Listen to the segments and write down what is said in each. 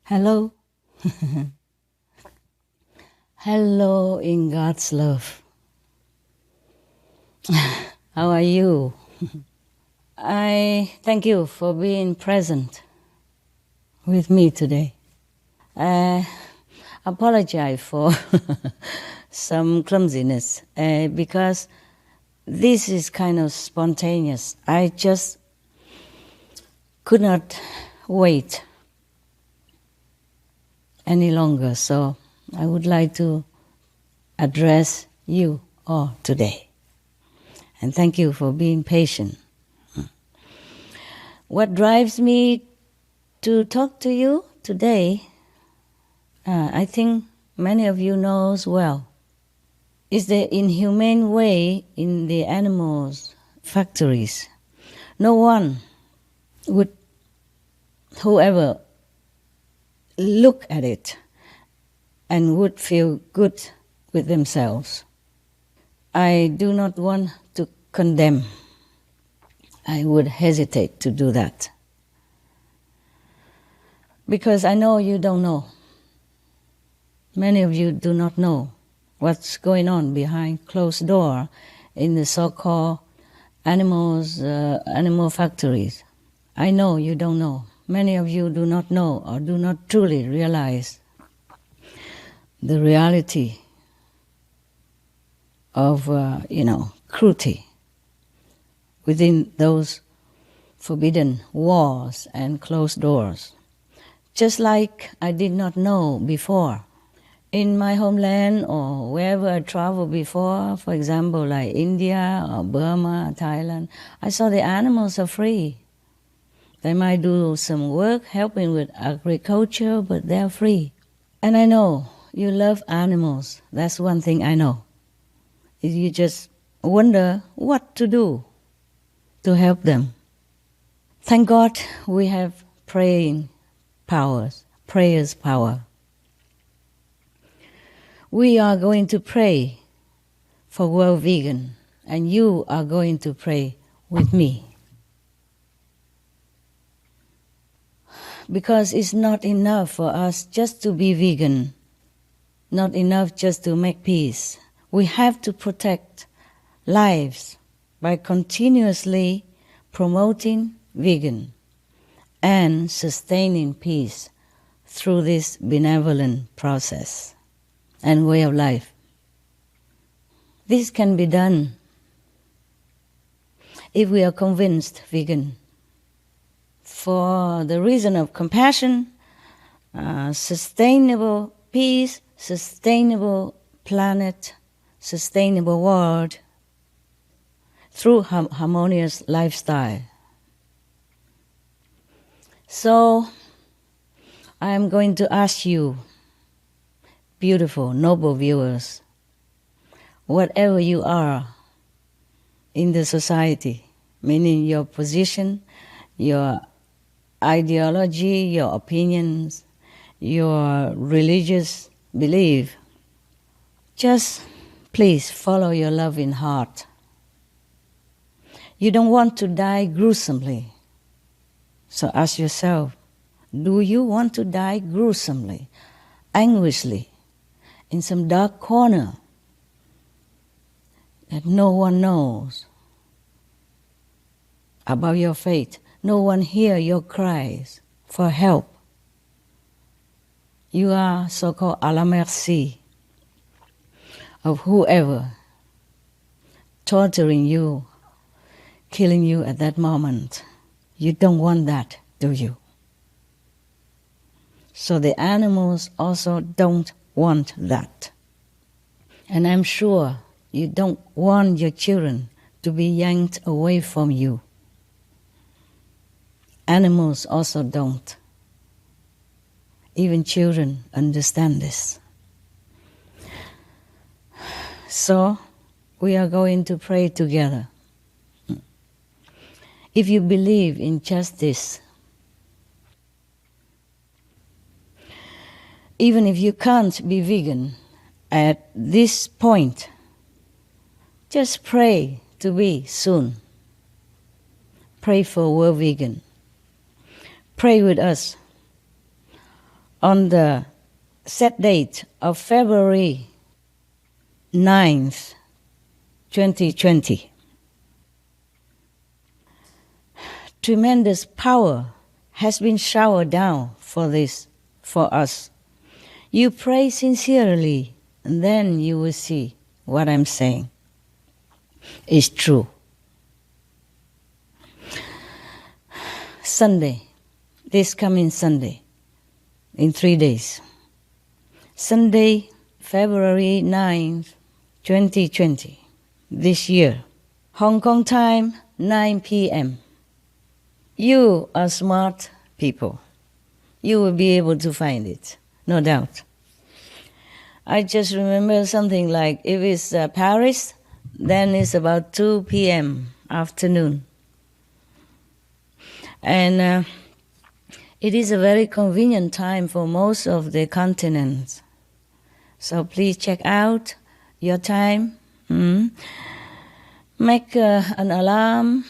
Hello. Hello in God's love. How are you? I thank you for being present with me today. I apologize for some clumsiness because this is kind of spontaneous. I just could not wait any longer, so I would like to address you all today. And thank you for being patient. What drives me to talk to you today, I think many of you knows well, is the inhumane way in the animals' factories. No one would, whoever, look at it and would feel good with themselves. I do not want to condemn. I would hesitate to do that. Because I know you don't know. Many of you do not know what's going on behind closed door in the so-called animal factories. I know you don't know. Many of you do not know or do not truly realize the reality of, cruelty within those forbidden walls and closed doors. Just like I did not know before. In my homeland or wherever I traveled before, for example, like India or Burma, Thailand, I saw the animals are free. They might do some work helping with agriculture, but they're free. And I know you love animals. That's one thing I know. You just wonder what to do to help them. Thank God we have prayers power. We are going to pray for World Vegan, and you are going to pray with me. Because it's not enough for us just to be vegan, not enough just to make peace. We have to protect lives by continuously promoting vegan and sustaining peace through this benevolent process and way of life. This can be done if we are convinced vegan for the reason of compassion, sustainable peace, sustainable planet, sustainable world, through harmonious lifestyle. So, I am going to ask you, beautiful, noble viewers, whatever you are in the society, meaning your position, your ideology, your opinions, your religious belief, just please follow your loving heart. You don't want to die gruesomely. So ask yourself, do you want to die gruesomely, anguishingly, in some dark corner that no one knows about your fate? No one hears your cries for help. You are so-called à la merci of whoever torturing you, killing you at that moment. You don't want that, do you? So the animals also don't want that. And I'm sure you don't want your children to be yanked away from you. Animals also don't. Even children understand this. So we are going to pray together. If you believe in justice, even if you can't be vegan at this point, just pray to be soon. Pray for World Vegan. Pray with us. on the set date of February 9th, 2020. Tremendous power has been showered down for us. You pray sincerely, and then you will see what I'm saying is true. Sunday, this coming Sunday, in 3 days. Sunday, February 9th, 2020, this year. Hong Kong time, 9 p.m. You are smart people. You will be able to find it, no doubt. I just remember something like, if it's Paris, then it's about 2 p.m. afternoon. And it is a very convenient time for most of the continents. So please check out your time. Make an alarm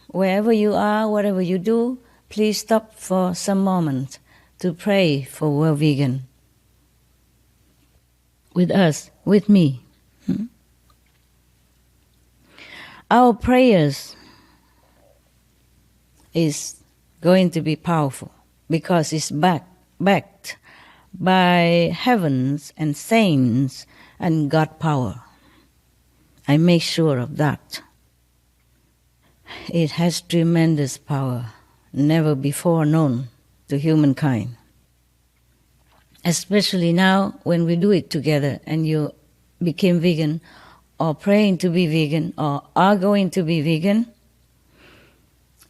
wherever you are, whatever you do. Please stop for some moment to pray for World Vegan. With us, with me. Our prayers is going to be powerful because it's backed by heavens and saints and God power. I make sure of that. It has tremendous power, never before known to humankind. Especially now when we do it together and you became vegan or praying to be vegan or are going to be vegan,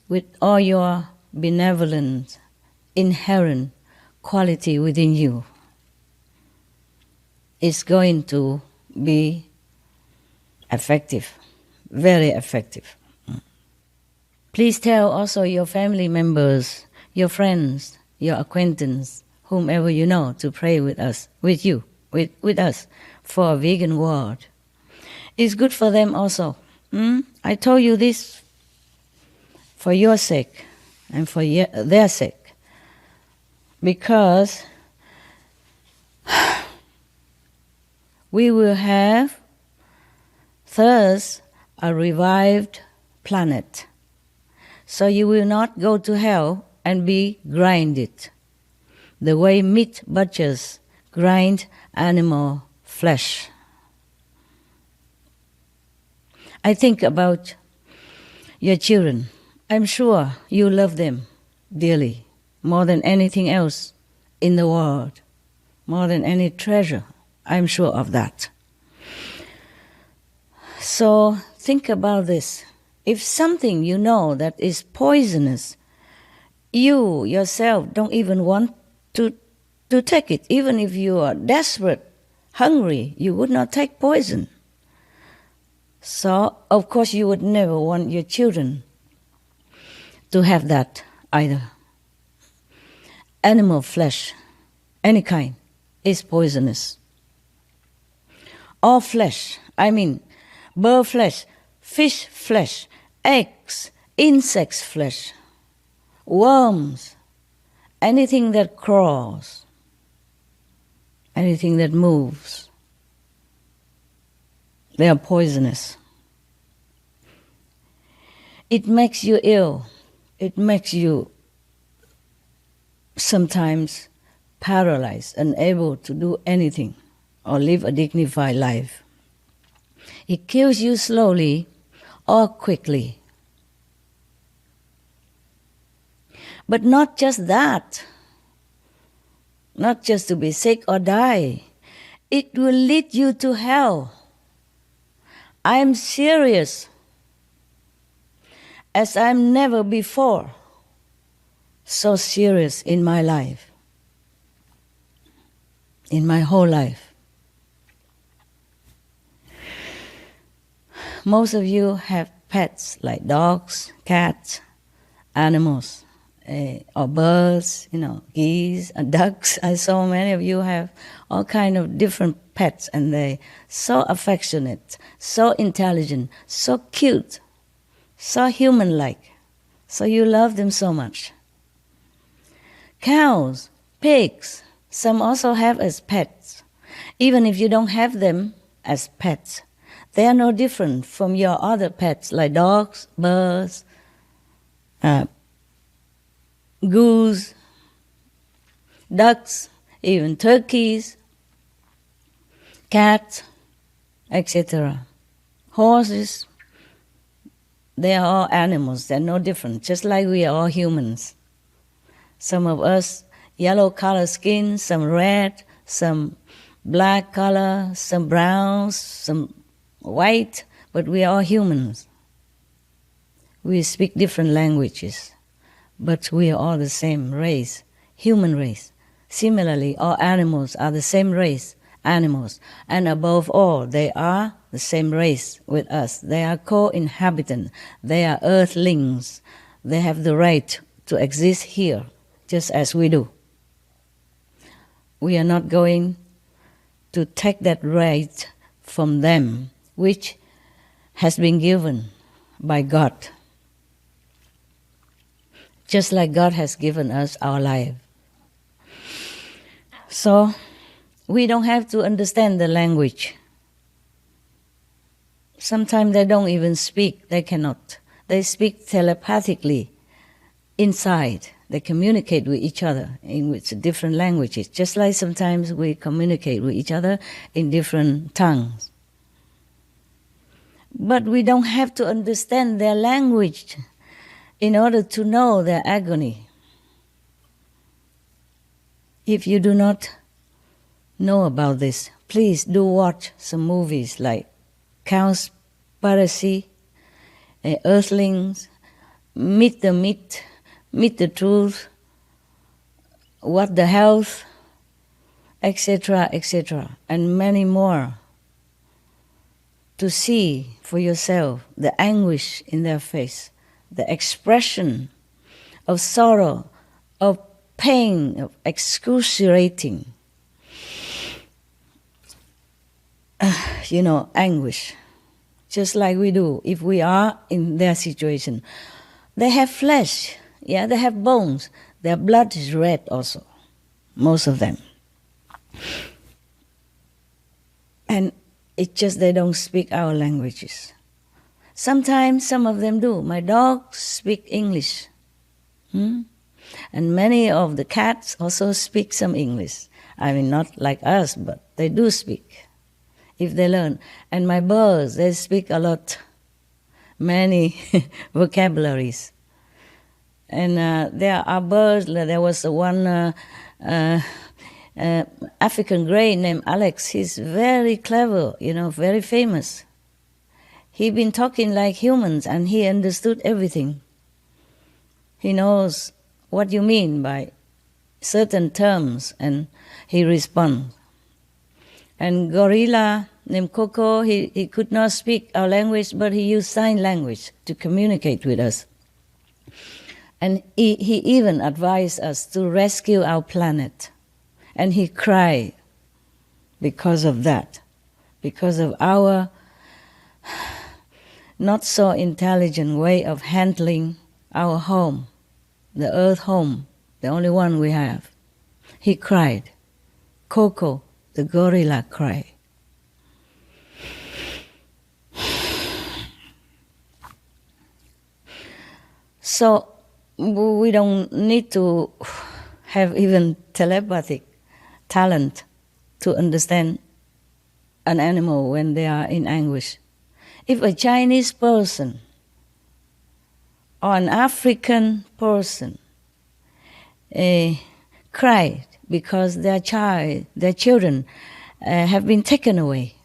with all your benevolent, inherent quality within you, it's going to be effective, very effective. Please tell also your family members, your friends, your acquaintances, whomever you know, to pray with us, with you, with us, for a vegan world. It's good for them also. I told you this for your sake and for their sake, because we will have thus a revived planet. So you will not go to hell and be grinded the way meat butchers grind animal flesh. I think about your children. I'm sure you love them dearly, more than anything else in the world, more than any treasure. I'm sure of that. So think about this. If something you know that is poisonous, you yourself don't even want to take it. Even if you are desperate, hungry, you would not take poison. So, of course, you would never want your children to have that either. Animal flesh, any kind, is poisonous. All flesh, I mean bird flesh, fish flesh, eggs, insects flesh, worms, anything that crawls, anything that moves, they are poisonous. It makes you ill. It makes you sometimes paralyzed, unable to do anything or live a dignified life. It kills you slowly or quickly. But not just that, not just to be sick or die. It will lead you to hell. I am serious, as I'm never before so serious in my life, in my whole life. Most of you have pets like dogs, cats, animals, or birds, geese, and ducks. I saw many of you have all kind of different pets, and they're so affectionate, so intelligent, so cute, so human-like. So you love them so much. Cows, pigs, Some also have as pets. Even if you don't have them as pets, they are no different from your other pets like dogs, birds, goose, ducks, even turkeys, cats, etc. Horses, they are all animals, they're no different, just like we are all humans. Some of us yellow color skin, some red, some black color, some brown, some white, but we are all humans. We speak different languages, but we are all the same race, human race. Similarly, all animals are the same race, animals, and above all, they are the same race with us. They are co-inhabitants. They are earthlings. They have the right to exist here, just as we do. We are not going to take that right from them, which has been given by God, just like God has given us our life. So we don't have to understand the language. Sometimes they don't even speak, they cannot. They speak telepathically inside. They communicate with each other in different languages, just like sometimes we communicate with each other in different tongues. But we don't have to understand their language in order to know their agony. If you do not know about this, please do watch some movies like Cowspiracy, Earthlings, Meet the Meat, Meet the Truth, What the Health, etc., etc., and many more, to see for yourself the anguish in their face, the expression of sorrow, of pain, of excruciating, anguish, just like we do if we are in their situation. They have flesh, they have bones. Their blood is red also, most of them. And it's just they don't speak our languages. Sometimes some of them do. My dogs speak English. And many of the cats also speak some English. I mean, not like us, but they do speak, if they learn. And my birds, they speak a lot, many vocabularies. And there are birds, there was one African grey named Alex. He's very clever, very famous. He'd been talking like humans and he understood everything. He knows what you mean by certain terms and he responds. And gorilla named Coco, he could not speak our language, but he used sign language to communicate with us. And he even advised us to rescue our planet. And he cried because of that, because of our not so intelligent way of handling our home, the earth home, the only one we have. He cried. Coco, the gorilla, cried. So we don't need to have even telepathic talent to understand an animal when they are in anguish. If a Chinese person or an African person cried because their children have been taken away,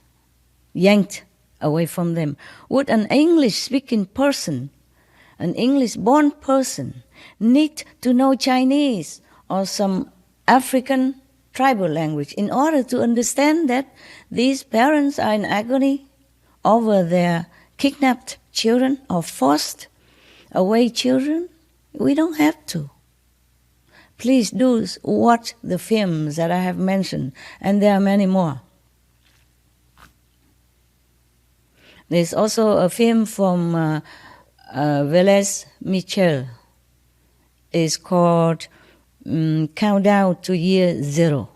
yanked away from them, would an English-speaking person, an English-born person, need to know Chinese or some African tribal language in order to understand that these parents are in agony over their kidnapped children or forced away children? We don't have to. Please do watch the films that I have mentioned, and there are many more. There's also a film from Velez Michel. It's called Countdown to Year Zero.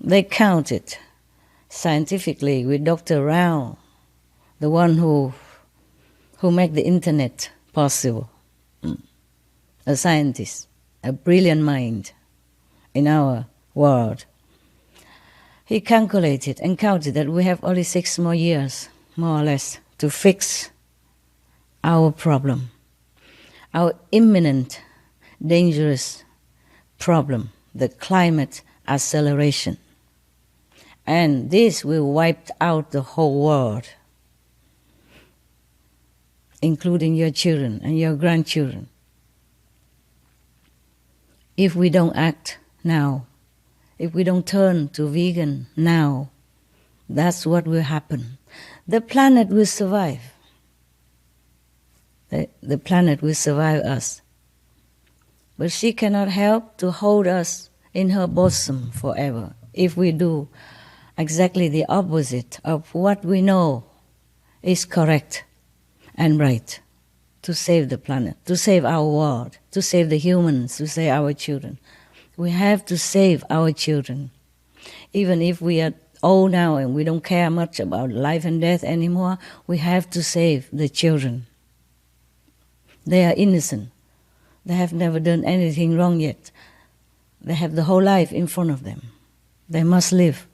They counted scientifically with Dr. Rao, the one who made the internet possible, a scientist, a brilliant mind in our world. He calculated and counted that we have only 6 more years, more or less, to fix our problem, our imminent, dangerous problem, the climate acceleration. And this will wipe out the whole world, including your children and your grandchildren. If we don't act now, if we don't turn to vegan now, that's what will happen. The planet will survive. The planet will survive us. But she cannot help to hold us in her bosom forever if we do exactly the opposite of what we know is correct and right to save the planet, to save our world, to save the humans, to save our children. We have to save our children. Even if we are old now and we don't care much about life and death anymore, we have to save the children. They are innocent. They have never done anything wrong yet. They have the whole life in front of them. They must live.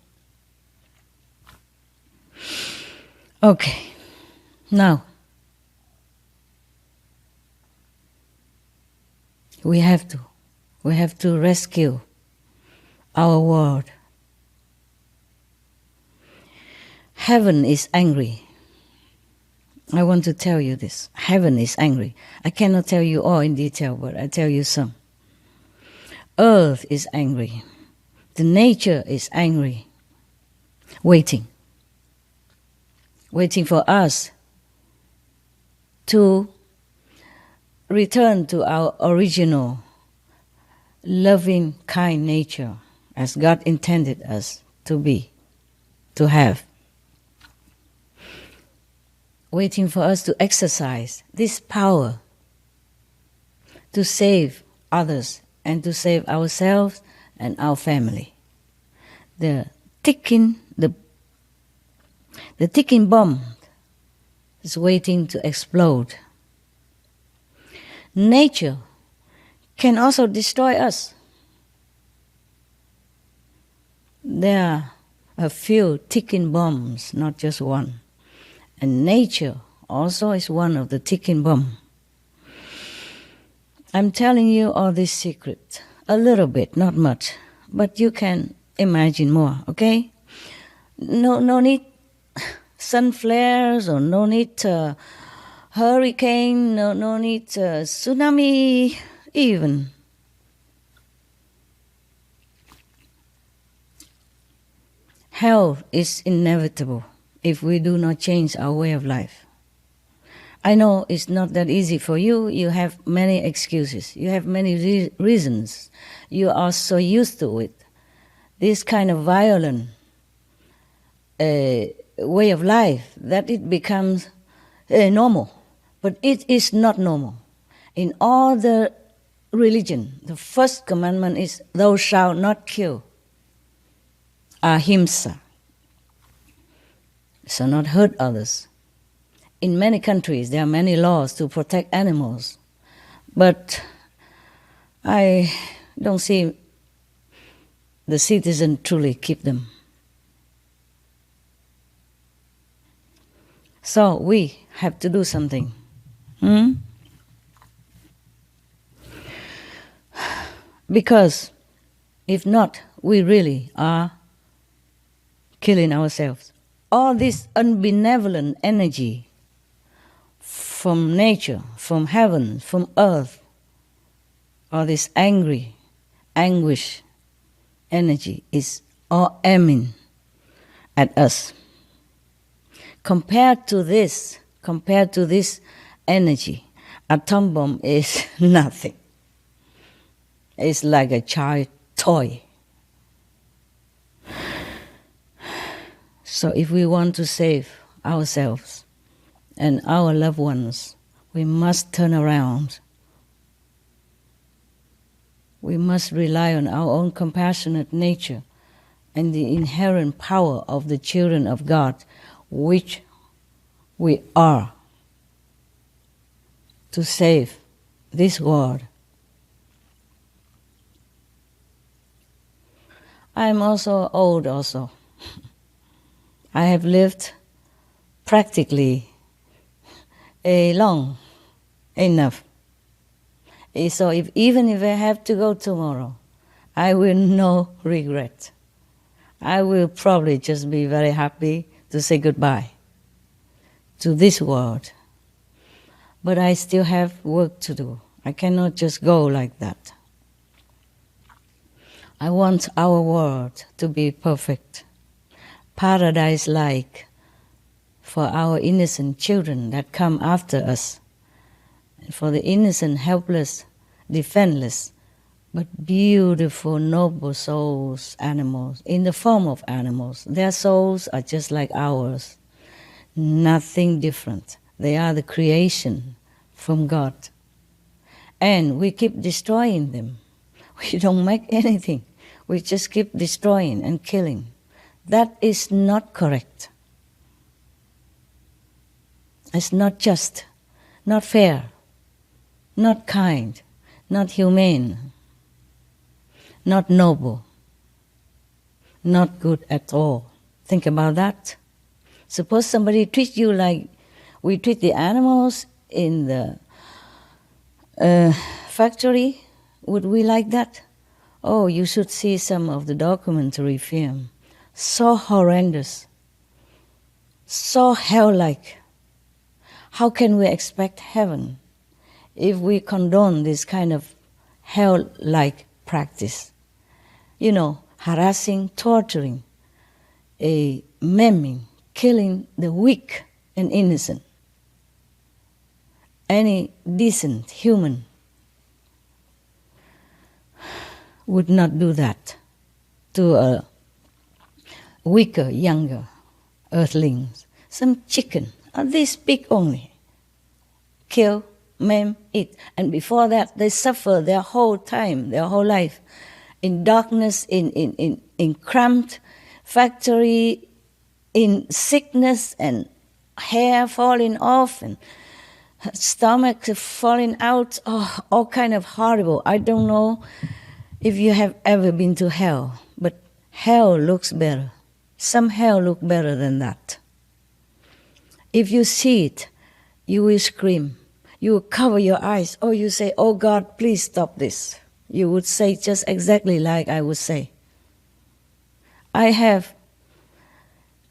Okay, now we have to rescue our world. Heaven is angry. I want to tell you this. Heaven is angry. I cannot tell you all in detail, but I tell you some. Earth is angry. The nature is angry. Waiting for us to return to our original loving, kind nature as God intended us to be, to have. Waiting for us to exercise this power to save others and to save ourselves and our family. The ticking bomb is waiting to explode. Nature can also destroy us. There are a few ticking bombs, not just one. And nature also is one of the ticking bomb. I'm telling you all this secret, a little bit, not much, but you can imagine more, okay? No need sun flares or no need hurricane, no need tsunami even. Hell is inevitable if we do not change our way of life. I know it's not that easy for you. You have many excuses. You have many reasons. You are so used to it. This kind of violent way of life that it becomes normal. But it is not normal. In all the religion, the first commandment is, thou shalt not kill. Ahimsa. So not hurt others. In many countries, there are many laws to protect animals, but I don't see the citizen truly keep them. So we have to do something. Because if not, we really are killing ourselves. All this unbenevolent energy from nature, from heaven, from earth, all this angry, anguish energy is all aiming at us. Compared to this energy, atom bomb is nothing. It's like a child toy. So if we want to save ourselves and our loved ones, we must turn around. We must rely on our own compassionate nature and the inherent power of the children of God, which we are, to save this world. I am also old also. I have lived practically long enough. So even if I have to go tomorrow, I will no regret. I will probably just be very happy to say goodbye to this world. But I still have work to do. I cannot just go like that. I want our world to be perfect, paradise-like for our innocent children that come after us, and for the innocent, helpless, defenseless, but beautiful, noble souls, animals, in the form of animals. Their souls are just like ours, nothing different. They are the creation from God. And we keep destroying them. We don't make anything. We just keep destroying and killing. That is not correct. It's not just, not fair, not kind, not humane, not noble, not good at all. Think about that. Suppose somebody treats you like we treat the animals in the factory. Would we like that? Oh, you should see some of the documentary film. So horrendous, so hell-like. How can we expect heaven if we condone this kind of hell-like practice? You know, harassing, torturing, maiming, killing the weak and innocent. Any decent human would not do that to a weaker, younger earthlings. Some chicken, this big only. Kill, maim, eat. And before that, they suffer their whole time, their whole life, in darkness, in cramped factory, in sickness and hair falling off and stomach falling out, all kind of horrible. I don't know if you have ever been to hell, but hell looks better. Some hell look better than that. If you see it, you will scream. You will cover your eyes, or you say, "Oh God, please stop this." You would say just exactly like I would say. I have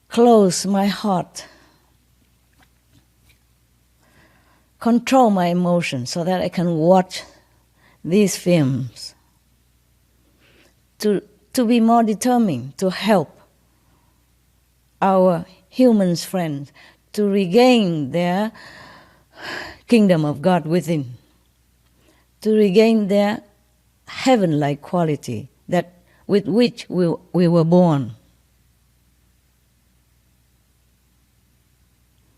closed my heart, control my emotions so that I can watch these films, to be more determined to help our humans friends to regain their kingdom of God within, to regain their heaven-like quality that with which we were born.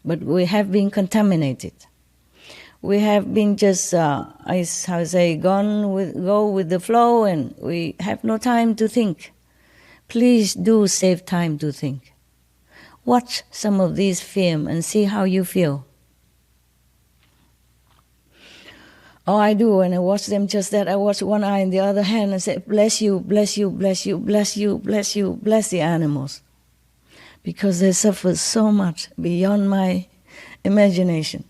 But we have been contaminated. We have been just, go with the flow, and we have no time to think. Please do save time to think. Watch some of these films and see how you feel. Oh, I do. When I watch them, just that I watch one eye and the other hand and say, "Bless you, bless you, bless you, bless you, bless you, bless the animals," because they suffer so much beyond my imagination.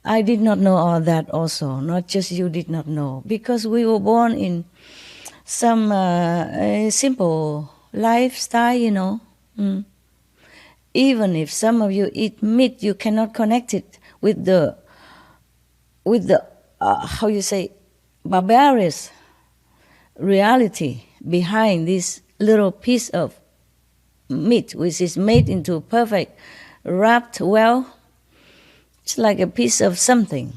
I did not know all that also, not just you did not know, because we were born in some simple lifestyle, you know. Even if some of you eat meat, you cannot connect it with the barbarous reality behind this little piece of meat, which is made into perfect, wrapped well. It's like a piece of something.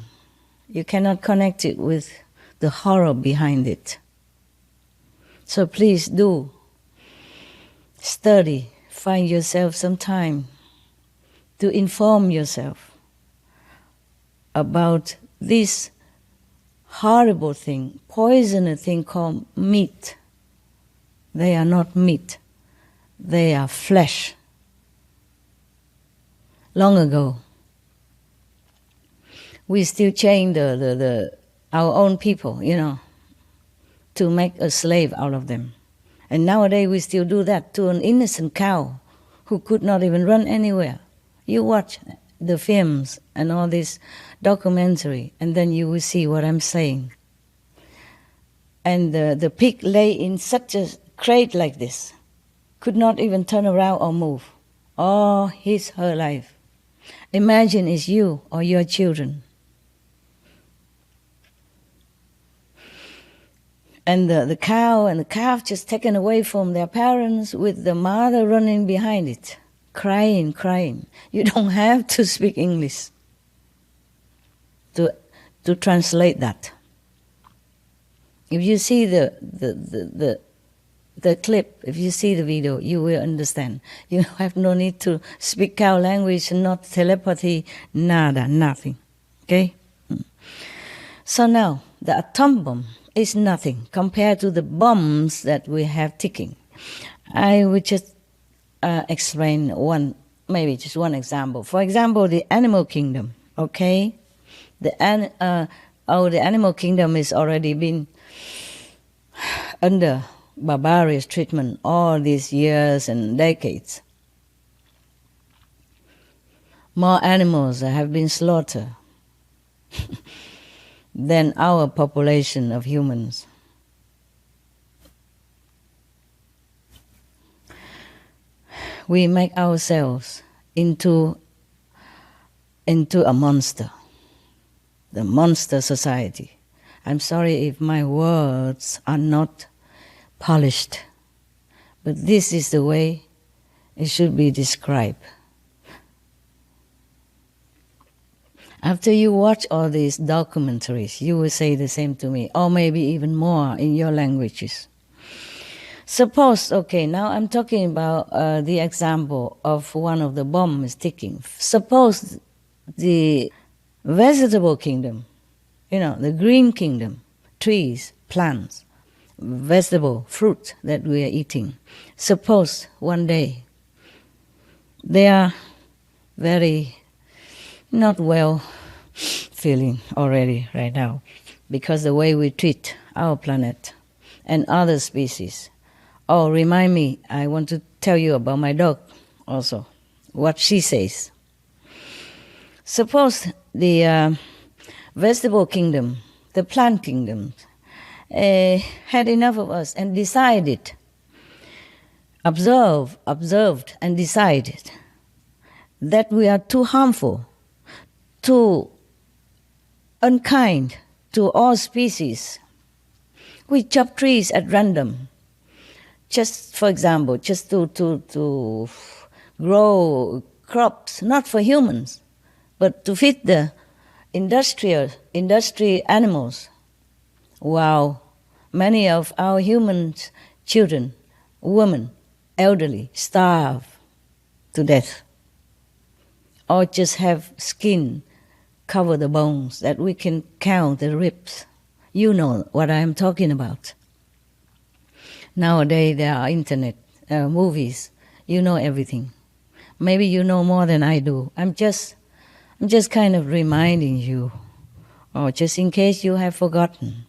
You cannot connect it with the horror behind it. So please do study, find yourself some time to inform yourself about this horrible thing, poisonous thing called meat. They are not meat. They are flesh. Long ago, we still chain our own people, to make a slave out of them. And nowadays we still do that to an innocent cow who could not even run anywhere. You watch the films and all this documentary, and then you will see what I'm saying. And the pig lay in such a crate like this, could not even turn around or move all her life. Imagine it's you or your children. And the cow and the calf just taken away from their parents with the mother running behind it, crying. You don't have to speak English to translate that. If you see the clip, if you see the video, you will understand. You have no need to speak cow language, not telepathy, nada, nothing. Okay? So now, the atom bomb is nothing compared to the bombs that we have ticking. I will just explain just one example. For example, the animal kingdom, okay? The animal kingdom is already been under barbarous treatment all these years and decades. More animals have been slaughtered than our population of humans. We make ourselves into a monster, the monster society. I'm sorry if my words are not polished, but this is the way it should be described. After you watch all these documentaries, you will say the same to me, or maybe even more in your languages. Suppose, okay, now I'm talking about the example of one of the bombs ticking. Suppose the vegetable kingdom, the green kingdom, trees, plants, vegetable, fruit that we are eating. Suppose one day they are very not well feeling already right now because the way we treat our planet and other species. Oh, remind me, I want to tell you about my dog also, what she says. Suppose the vegetable kingdom, the plant kingdom, had enough of us and decided, observed and decided that we are too harmful, too unkind to all species. We chop trees at random. Just, for example, just to grow crops, not for humans, but to feed the industry animals. Wow, many of our human children, women, elderly, starve to death. Or just have skin cover the bones that we can count the ribs. You know what I'm talking about. Nowadays there are internet, movies. You know everything. Maybe you know more than I do. I'm just kind of reminding you, or just in case you have forgotten,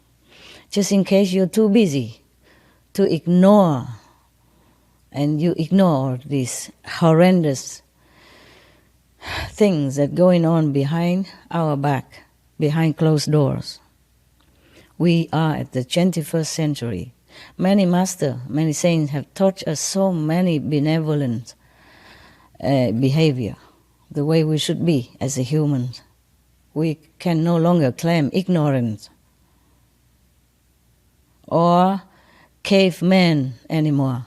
just in case you're too busy to ignore, and you ignore these horrendous things that going on behind our back, behind closed doors. We are at the 21st century. Many masters, many saints have taught us so many benevolent behavior, the way we should be as a human. We can no longer claim ignorance or cavemen anymore.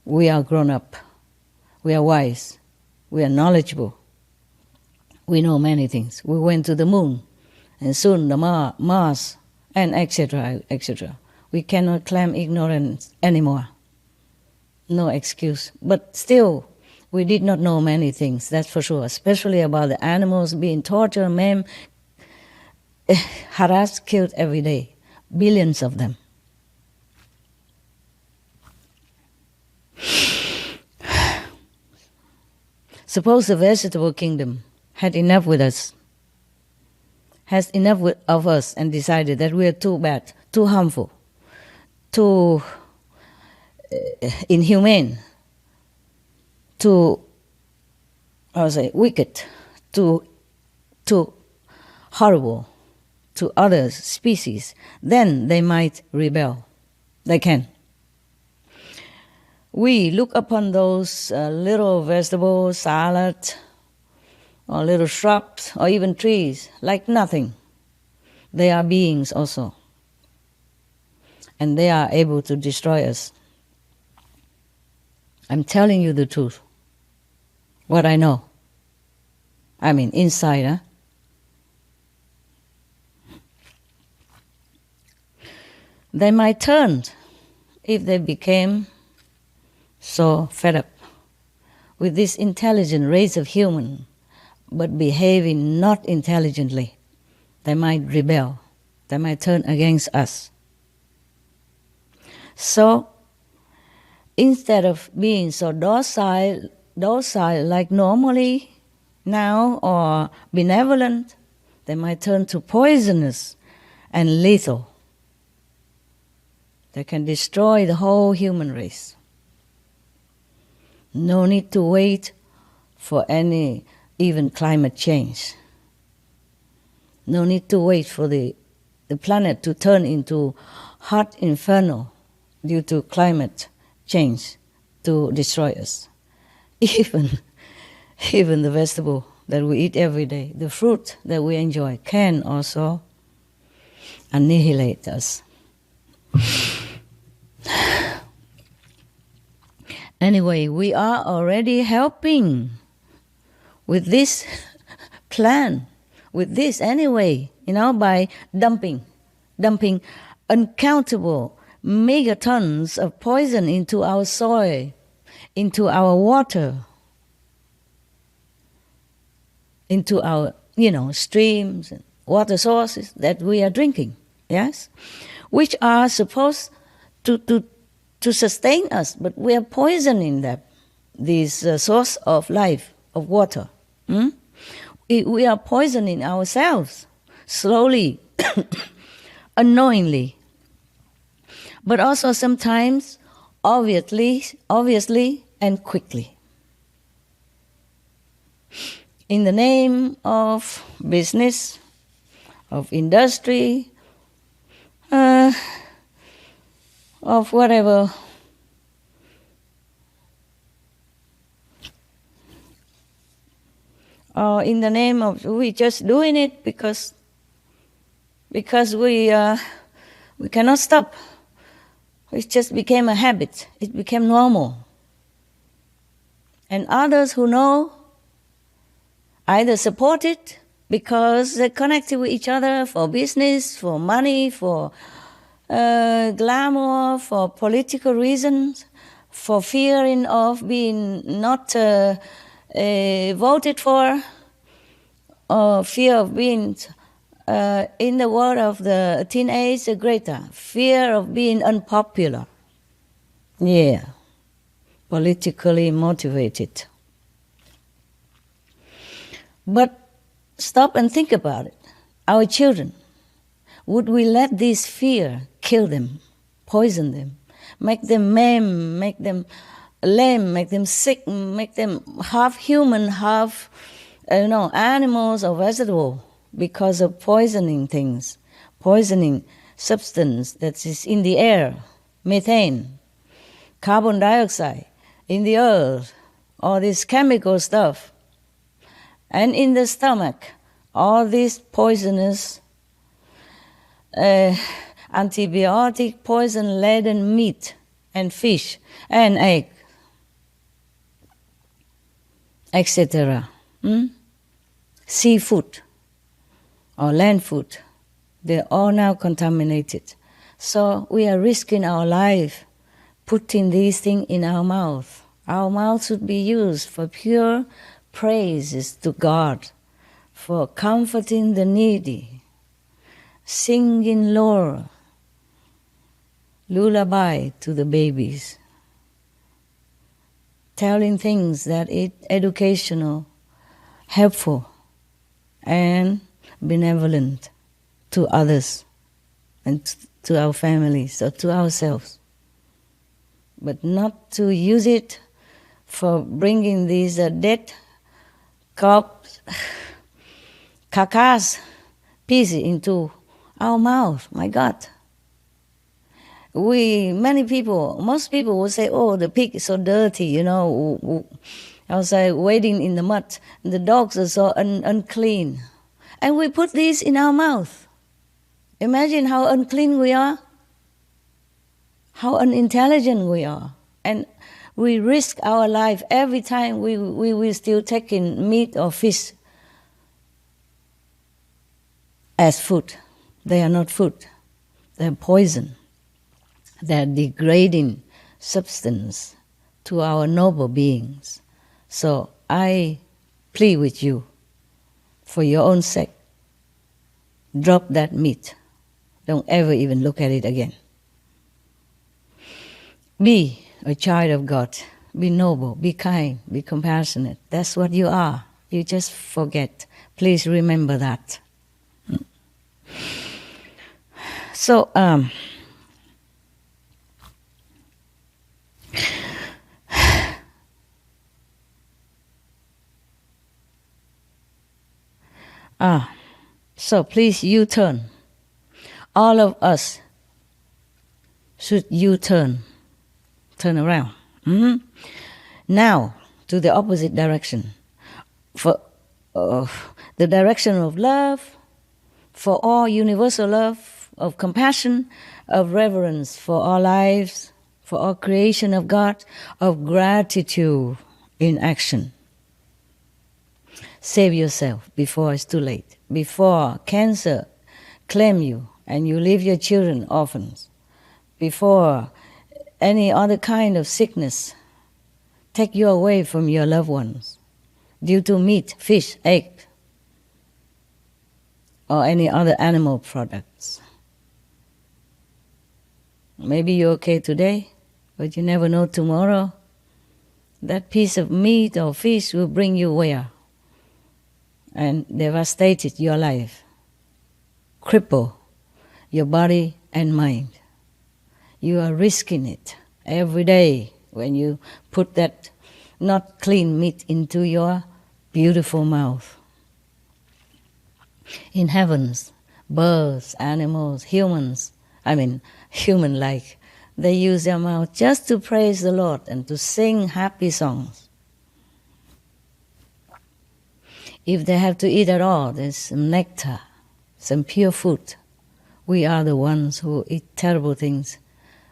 We are grown up. We are wise. We are knowledgeable. We know many things. We went to the moon, and soon the Mars, and etc., etc. We cannot claim ignorance anymore. No excuse. But still, we did not know many things, that's for sure, especially about the animals being tortured, maimed, harassed, killed every day. Billions of them. Suppose the vegetable kingdom had enough with us, has enough of us, and decided that we are too bad, too harmful, too inhumane, too, wicked, too horrible to other species, then they might rebel. They can. We look upon those little vegetables, salad, or little shrubs, or even trees, like nothing. They are beings also. And they are able to destroy us. I'm telling you the truth. What I know. I mean, inside, huh? They might turn if they became so fed up with this intelligent race of human, but behaving not intelligently. They might rebel. They might turn against us. So, instead of being so docile like normally now, or benevolent, they might turn to poisonous and lethal. They can destroy the whole human race. No need to wait for any even climate change. No need to wait for the planet to turn into hot inferno due to climate change to destroy us. Even the vegetable that we eat every day, the fruit that we enjoy, can also annihilate us. Anyway, we are already helping with this plan, with this anyway, by dumping uncountable megatons of poison into our soil, into our water, into our, streams and water sources that we are drinking, yes? Which are supposed to sustain us, but we are poisoning them, this source of life, of water. We are poisoning ourselves, slowly, unknowingly, but also sometimes obviously and quickly. In the name of business, of industry, of whatever. Or in the name of we just doing it because we cannot stop. It just became a habit. It became normal. And others who know either support it because they're connected with each other for business, for money, for glamour, for political reasons, for fearing of being not voted for, or fear of being, in the word of the teenage Greta, fear of being unpopular. Yeah, politically motivated. But stop and think about it. Our children, would we let this fear kill them, poison them, make them maim, make them lame, make them sick, make them half human, half, animals or vegetable because of poisoning things, poisoning substance that is in the air, methane, carbon dioxide, in the earth, all this chemical stuff, and in the stomach, all this poisonous, antibiotic poison-laden meat and fish and egg, etc. Seafood or land food, they're all now contaminated. So we are risking our life putting these things in our mouth. Our mouth should be used for pure praises to God, for comforting the needy, singing lullaby to the babies, telling things that is educational, helpful, and benevolent to others and to our families or to ourselves. But not to use it for bringing these dead corpse carcass pieces into our mouth. My God. Most people will say, oh, the pig is so dirty, outside wading in the mud. The dogs are so unclean. And we put these in our mouth. Imagine how unclean we are, how unintelligent we are. And we risk our life every time we will still take in meat or fish as food. They are not food. They are poison. They are degrading substance to our noble beings. So I plead with you, for your own sake, drop that meat. Don't ever even look at it again. Be a child of God. Be noble, be kind, be compassionate. That's what you are. You just forget. Please remember that. So, so please U-turn. All of us should U-turn. Turn around. Now, to the opposite direction. For the direction of love, for all universal love, of compassion, of reverence for all lives, for all creation of God, of gratitude in action. Save yourself before it's too late, before cancer claim you and you leave your children orphans, before any other kind of sickness take you away from your loved ones due to meat, fish, egg, or any other animal products. Maybe you're okay today, but you never know tomorrow. That piece of meat or fish will bring you where? And devastated your life, cripple your body and mind. You are risking it every day when you put that not clean meat into your beautiful mouth. In heavens, birds, animals, human-like, they use their mouth just to praise the Lord and to sing happy songs. If they have to eat at all, there's some nectar, some pure food. We are the ones who eat terrible things,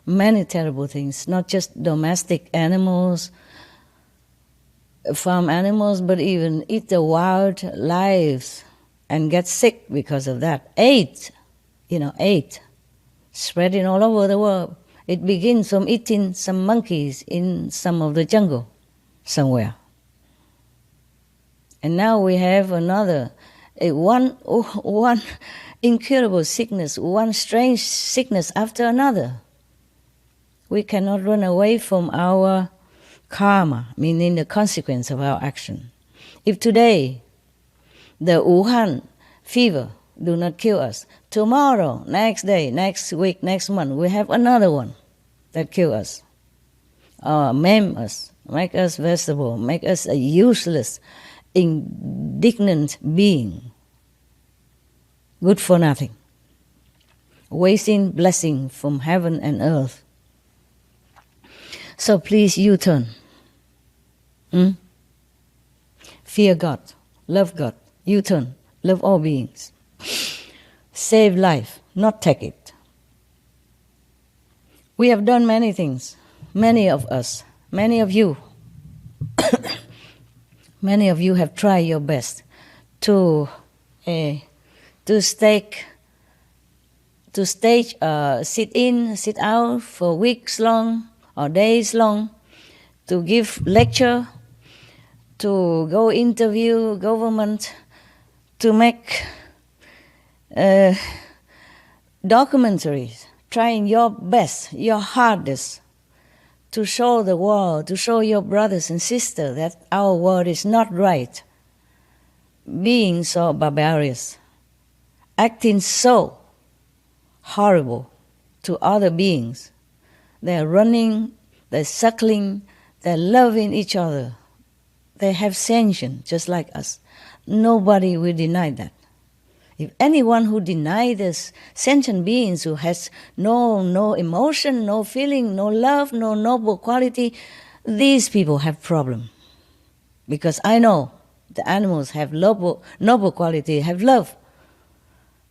many terrible things, not just domestic animals, farm animals, but even eat the wild lives and get sick because of that. AIDS, spreading all over the world. It begins from eating some monkeys in some of the jungle somewhere. And now we have one incurable sickness, one strange sickness after another. We cannot run away from our karma, meaning the consequence of our action. If today the Wuhan fever do not kill us, tomorrow, next day, next week, next month, we have another one that kill us, or maim us, make us vegetable, make us a useless, indignant being, good for nothing, wasting blessing from heaven and earth. So please U-turn. Fear God, love God, U-turn, love all beings. Save life, not take it. We have done many things, many of us, many of you. Many of you have tried your best to sit in, sit out for weeks long or days long, to give lecture, to go interview government, to make documentaries, trying your best, your hardest to show the world, to show your brothers and sisters that our world is not right, being so barbarous, acting so horrible to other beings. They're running, they're suckling, they're loving each other. They have sentience just like us. Nobody will deny that. If anyone who denies this sentient beings who has no emotion, no feeling, no love, no noble quality, these people have problem. Because I know the animals have noble quality, have love,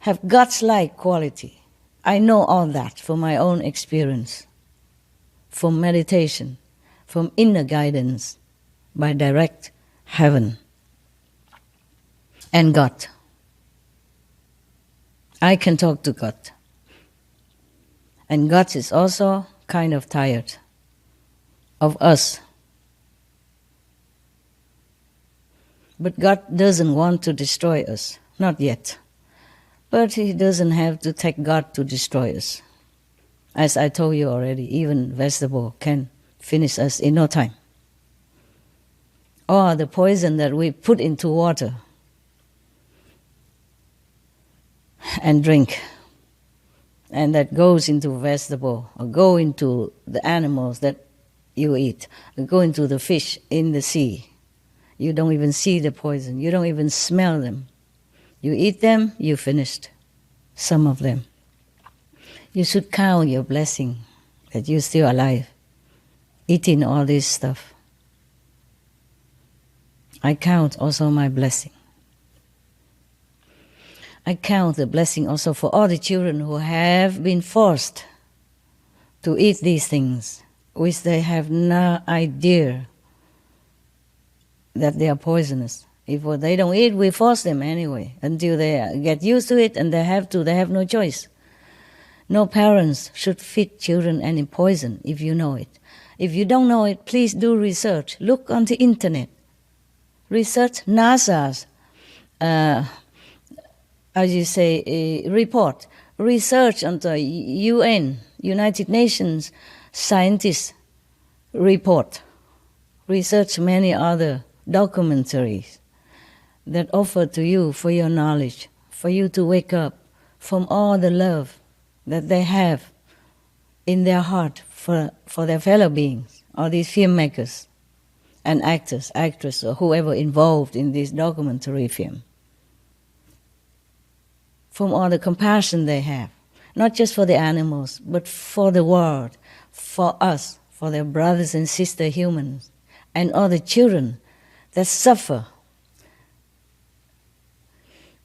have God's-like quality. I know all that from my own experience, from meditation, from inner guidance by direct heaven and God. I can talk to God. And God is also kind of tired of us. But God doesn't want to destroy us, not yet. But He doesn't have to take God to destroy us. As I told you already, even vegetable can finish us in no time. Or the poison that we put into water and drink, and that goes into vegetable, or go into the animals that you eat, or go into the fish in the sea. You don't even see the poison. You don't even smell them. You eat them, you finished some of them. You should count your blessing that you're still alive, eating all this stuff. I count also my blessing. I count the blessing also for all the children who have been forced to eat these things, which they have no idea that they are poisonous. If they don't eat, we force them anyway until they get used to it, and they have no choice. No parents should feed children any poison if you know it. If you don't know it, please do research. Look on the internet. Research NASA's, report. Research on the UN, United Nations scientists report. Research many other documentaries that offer to you for your knowledge, for you to wake up from all the love that they have in their heart for their fellow beings, all these filmmakers and actors, actresses, or whoever involved in this documentary film. From all the compassion they have, not just for the animals, but for the world, for us, for their brothers and sisters humans, and all the children that suffer,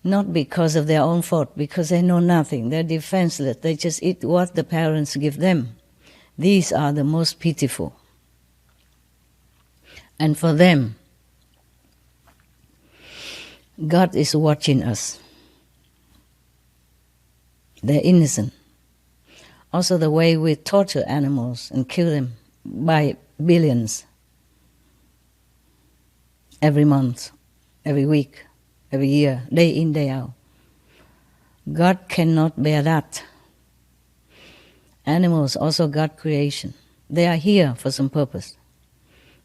not because of their own fault, because they know nothing, they're defenseless, they just eat what the parents give them. These are the most pitiful. And for them, God is watching us. They're innocent. Also the way we torture animals and kill them by billions every month, every week, every year, day in, day out. God cannot bear that. Animals also God creation. They are here for some purpose.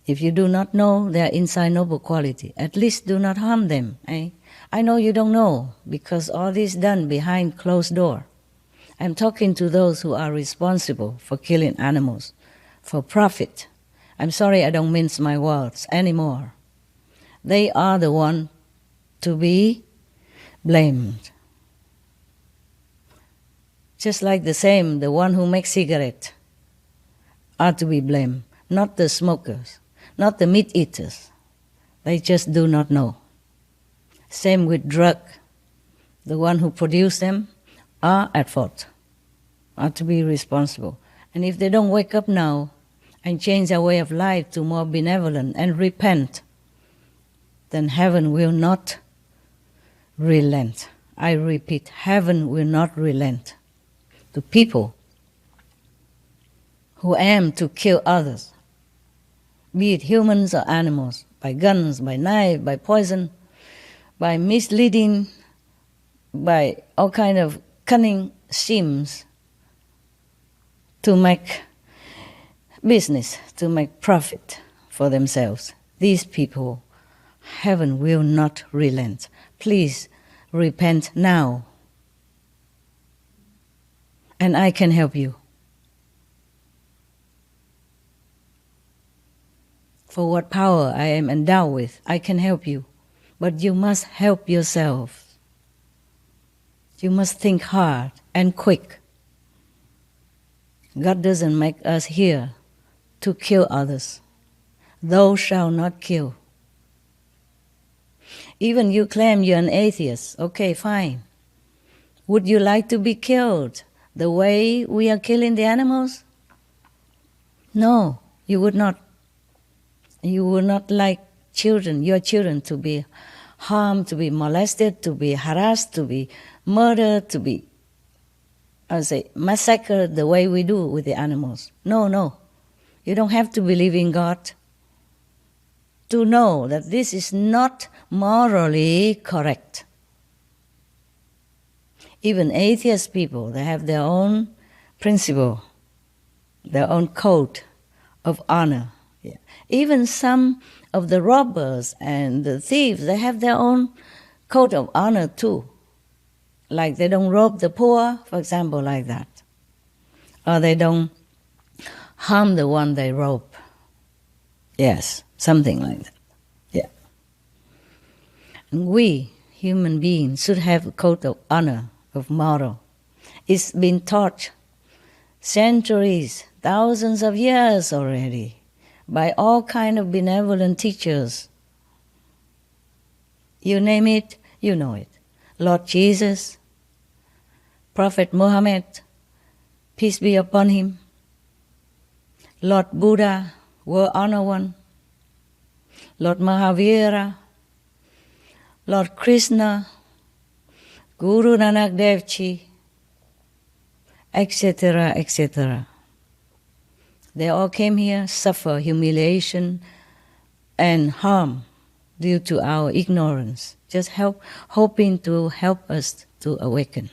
If you do not know their inside noble quality, at least do not harm them. I know you don't know, because all this done behind closed door. I'm talking to those who are responsible for killing animals, for profit. I'm sorry I don't mince my words anymore. They are the one to be blamed. Just like the one who makes cigarettes are to be blamed, not the smokers, not the meat eaters. They just do not know. Same with drug. The one who produce them are at fault, are to be responsible. And if they don't wake up now and change their way of life to more benevolent and repent, then heaven will not relent. I repeat, heaven will not relent to people who aim to kill others, be it humans or animals, by guns, by knife, by poison, by misleading, by all kind of cunning schemes to make business to make profit for themselves. These people, heaven will not relent. Please repent now, and I can help you. For what power I am endowed with, I can help you. But you must help yourself. You must think hard and quick. God doesn't make us here to kill others. Thou shalt not kill. Even you claim you're an atheist. Okay, fine. Would you like to be killed the way we are killing the animals? No, you would not. You would not like your children to be harmed, to be molested, to be harassed, to be murdered, to be, massacred the way we do with the animals. No. You don't have to believe in God to know that this is not morally correct. Even atheist people, they have their own principle, their own code of honor. Yeah. Even some of the robbers and the thieves, they have their own code of honor too. Like they don't rob the poor, for example, like that. Or they don't harm the one they rob. Yes, something like that. Yeah. And we, human beings, should have a code of honor, of moral. It's been taught centuries, thousands of years already, by all kind of benevolent teachers. You name it, you know it. Lord Jesus, Prophet Muhammad, peace be upon him, Lord Buddha, world honor one, Lord Mahavira, Lord Krishna, Guru Nanak Dev Ji, etc., etc. They all came here, suffer humiliation and harm due to our ignorance, just hoping to help us to awaken.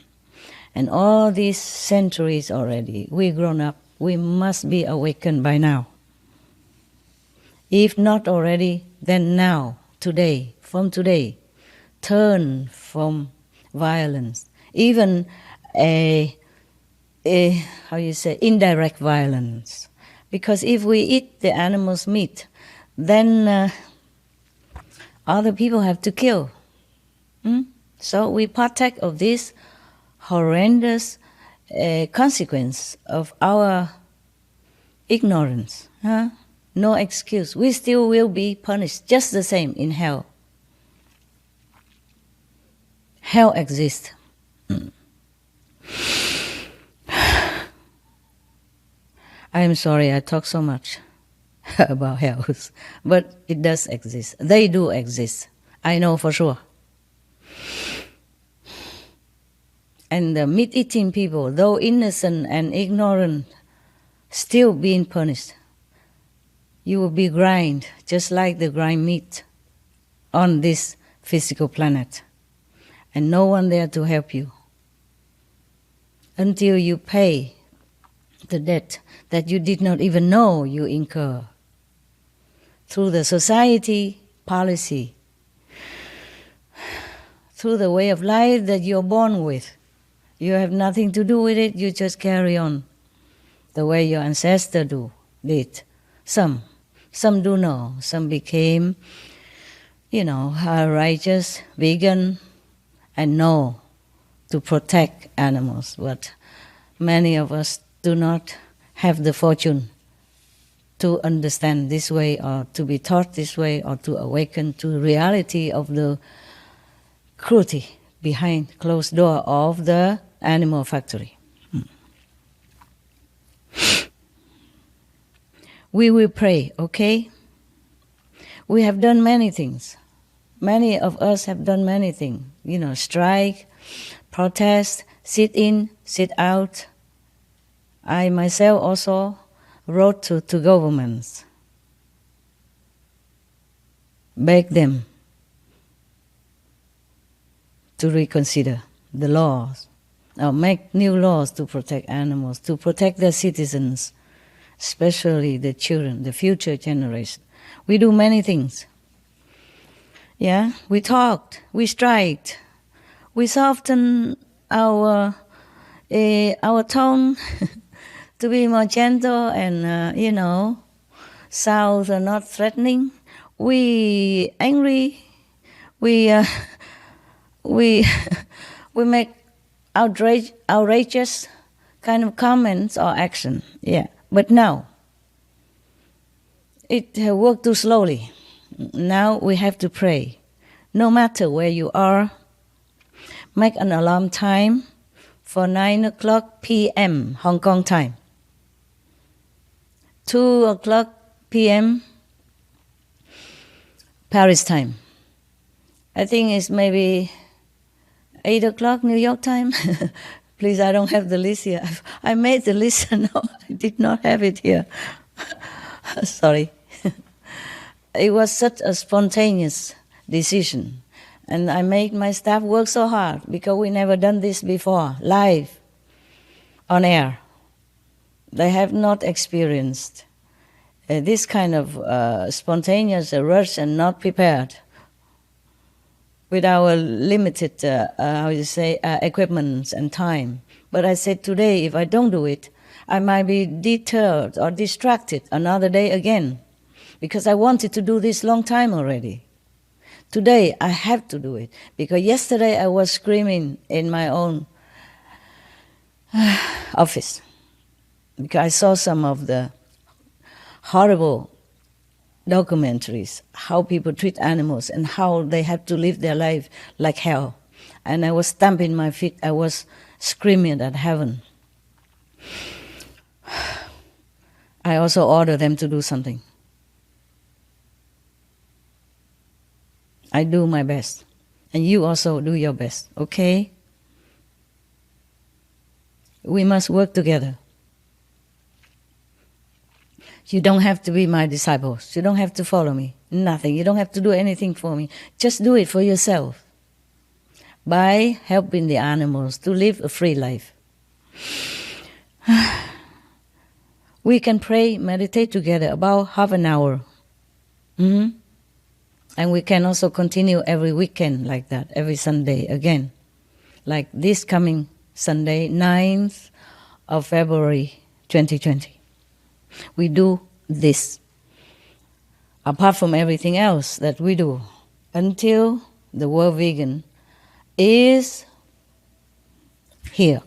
And all these centuries already, we grown up, we must be awakened by now. If not already, then now, today, from today, turn from violence, even indirect violence. Because if we eat the animal's meat, then other people have to kill. So we partake of this horrendous consequence of our ignorance. No excuse. We still will be punished just the same in hell. Hell exists. I am sorry I talk so much about hells, but it does exist. They do exist. I know for sure. And the meat-eating people, though innocent and ignorant, still being punished. You will be grind, just like the grind meat on this physical planet. And no one there to help you until you pay the debt that you did not even know you incur through the society policy, through the way of life that you're born with. You have nothing to do with it, you just carry on the way your ancestors did. Some do know, some became, righteous, vegan, and know to protect animals, but many of us do not have the fortune to understand this way or to be taught this way or to awaken to the reality of the cruelty behind closed door of the animal factory. We will pray, okay? We have done many things. Many of us have done many things. Strike, protest, sit in, sit out. I myself also wrote to governments, beg them to reconsider the laws, or make new laws to protect animals, to protect their citizens, especially the children, the future generation. We do many things. Yeah, we talked, we striked, we softened our tone to be more gentle and sound not threatening. We angry, we we we make outrageous kind of comments or action. Yeah, but now it worked too slowly. Now we have to pray. No matter where you are, make an alarm time for 9 o'clock p.m. Hong Kong time, 2 o'clock p.m. Paris time. I think it's maybe 8 o'clock New York time. Please, I don't have the list here. I made the list. No, I did not have it here. Sorry. It was such a spontaneous decision. And I made my staff work so hard because we never done this before, live, on air. They have not experienced this kind of spontaneous rush and not prepared with our limited, equipment and time. But I said today, if I don't do it, I might be deterred or distracted another day again, because I wanted to do this long time already. Today, I have to do it, because yesterday I was screaming in my own office, because I saw some of the horrible documentaries, how people treat animals and how they have to live their life like hell. And I was stamping my feet, I was screaming at heaven. I also ordered them to do something. I do my best. And you also do your best, okay? We must work together. You don't have to be my disciples. You don't have to follow me. Nothing. You don't have to do anything for me. Just do it for yourself by helping the animals to live a free life. We can pray, meditate together about half an hour. Mm-hmm. And we can also continue every weekend like that, every Sunday again. Like this coming Sunday, 9th of February 2020. We do this, apart from everything else that we do, until the world vegan is here.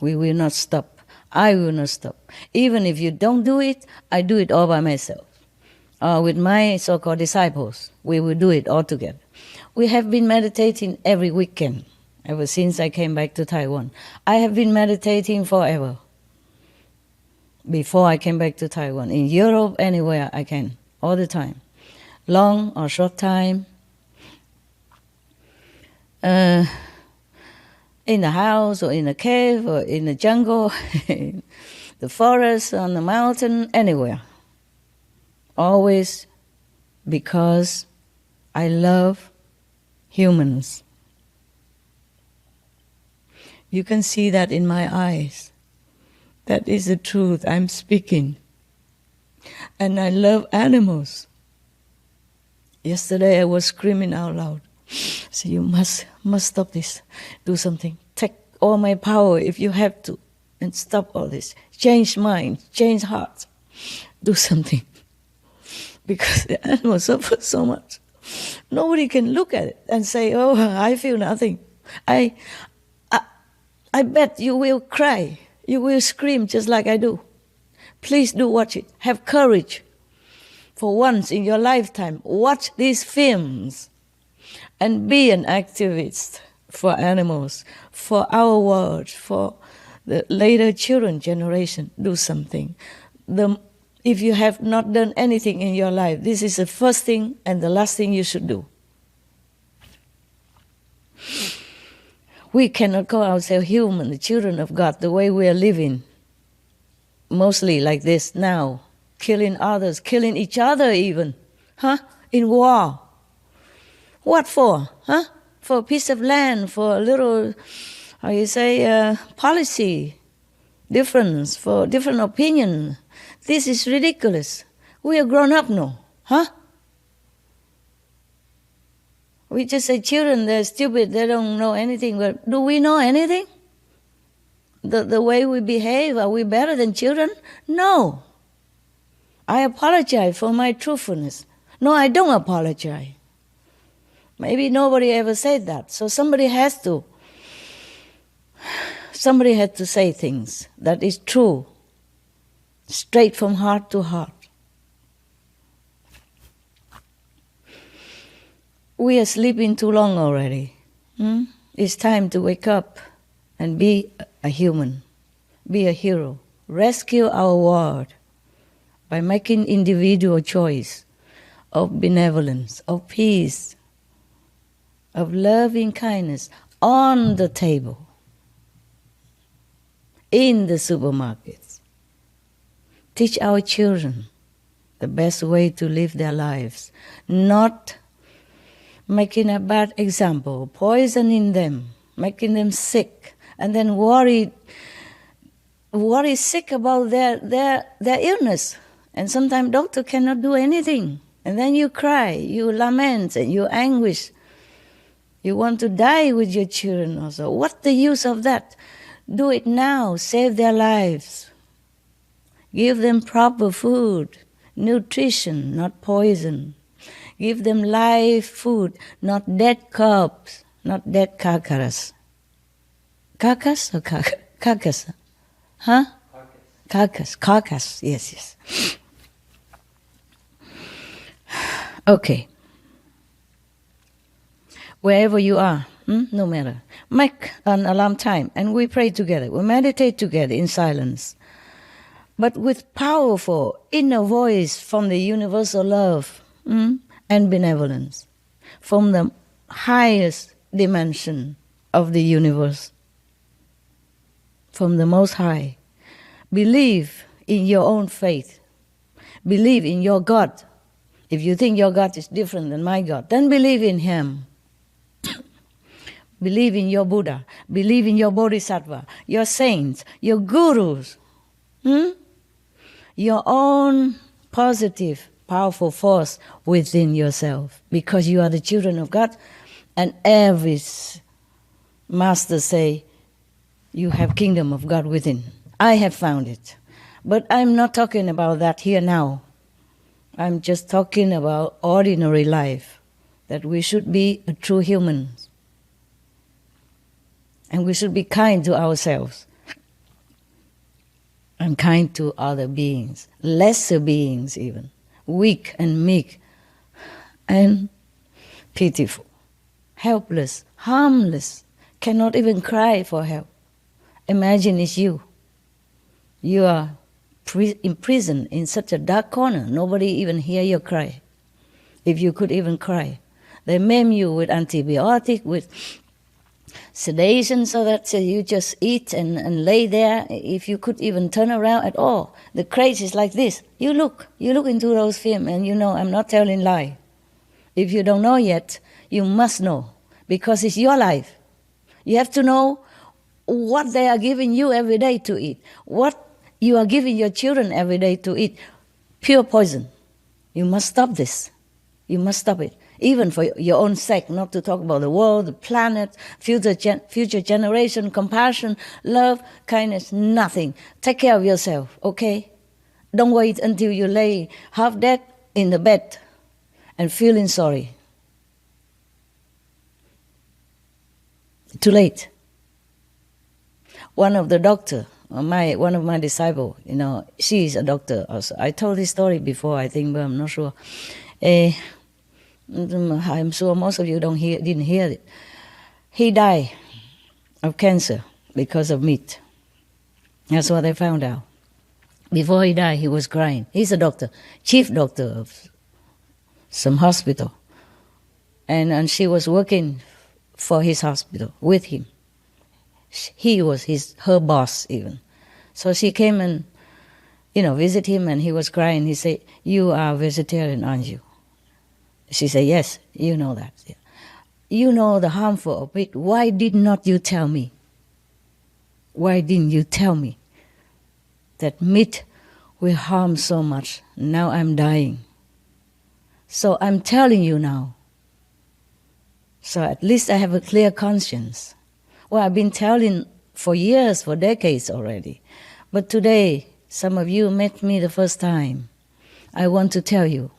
We will not stop. I will not stop. Even if you don't do it, I do it all by myself. With my so-called disciples, we will do it all together. We have been meditating every weekend ever since I came back to Taiwan. I have been meditating forever. Before I came back to Taiwan, in Europe, anywhere I can, all the time, long or short time, in the house or in a cave or in the jungle, in the forest, on the mountain, anywhere. Always because I love humans. You can see that in my eyes. That is the truth I'm speaking. And I love animals. Yesterday I was screaming out loud. So you must stop this. Do something. Take all my power if you have to. And stop all this. Change minds, change hearts. Do something. Because the animals suffer so much. Nobody can look at it and say, oh, I feel nothing. I bet you will cry. You will scream just like I do. Please do watch it. Have courage. For once in your lifetime, watch these films and be an activist for animals, for our world, for the later children generation. Do something. If you have not done anything in your life, this is the first thing and the last thing you should do. We cannot call ourselves human, the children of God, the way we are living. Mostly like this now. Killing others, killing each other even. In war. What for? For a piece of land, for a little, policy. difference, for different opinion. This is ridiculous. We are grown up now, huh? We just say children, they're stupid, they don't know anything. But do we know anything? The way we behave, are we better than children? No. I apologize for my truthfulness. No, I don't apologize. Maybe nobody ever said that. So somebody has to say things that is true, straight from heart to heart. We are sleeping too long already. It's time to wake up and be a human, be a hero. Rescue our world by making individual choice of benevolence, of peace, of loving kindness on the table, in the supermarkets. Teach our children the best way to live their lives, not making a bad example, poisoning them, making them sick, and then worry sick about their illness. And sometimes doctor cannot do anything. And then you cry, you lament, and you anguish. You want to die with your children also. What's the use of that? Do it now. Save their lives. Give them proper food, nutrition, not poison. Give them live food, not dead corpse, not dead carcass. Carcass or carcass? Huh? Carcass, yes. Okay. Wherever you are, no matter, make an alarm time and we pray together. We meditate together in silence, but with powerful inner voice from the universal love and benevolence, from the highest dimension of the universe, from the Most High. Believe in your own faith. Believe in your God. If you think your God is different than my God, then believe in Him. Believe in your Buddha. Believe in your Bodhisattva, your saints, your gurus. Your own positive, powerful force within yourself. Because you are the children of God. And every master say, you have kingdom of God within. I have found it. But I'm not talking about that here now. I'm just talking about ordinary life. That we should be a true humans. And we should be kind to ourselves. And kind to other beings. Lesser beings even. Weak and meek. And pitiful. Helpless. Harmless. Cannot even cry for help. Imagine it's you. You are imprisoned in such a dark corner. Nobody even hear your cry. If you could even cry. They maim you with antibiotic, with sedation, so that you just eat and lay there. If you could even turn around at all. The craze is like this. You look into those films and you know I'm not telling lie. If you don't know yet, you must know. Because it's your life. You have to know what they are giving you every day to eat. What you are giving your children every day to eat. Pure poison. You must stop this. You must stop it. Even for your own sake, not to talk about the world, the planet, future generation, compassion, love, kindness, nothing. Take care of yourself, okay? Don't wait until you lay half dead in the bed and feeling sorry. Too late. One of the doctor, one of my disciples, she is a doctor also. I told this story before, I think, but I'm not sure. I'm sure most of you didn't hear it. He died of cancer because of meat. That's what I found out. Before he died, he was crying. He's a doctor, chief doctor of some hospital. And she was working for his hospital with him. He was her boss even. So she came and, visit him, and he was crying. He said, "You are vegetarian, aren't you?" She said, "Yes, you know that. Yeah. You know the harmful of it. Why did not you tell me? Why didn't you tell me? that meat will harm so much. Now I'm dying. So I'm telling you now. So at least I have a clear conscience. Well, I've been telling for years, for decades already. But today, some of you met me the first time. I want to tell you,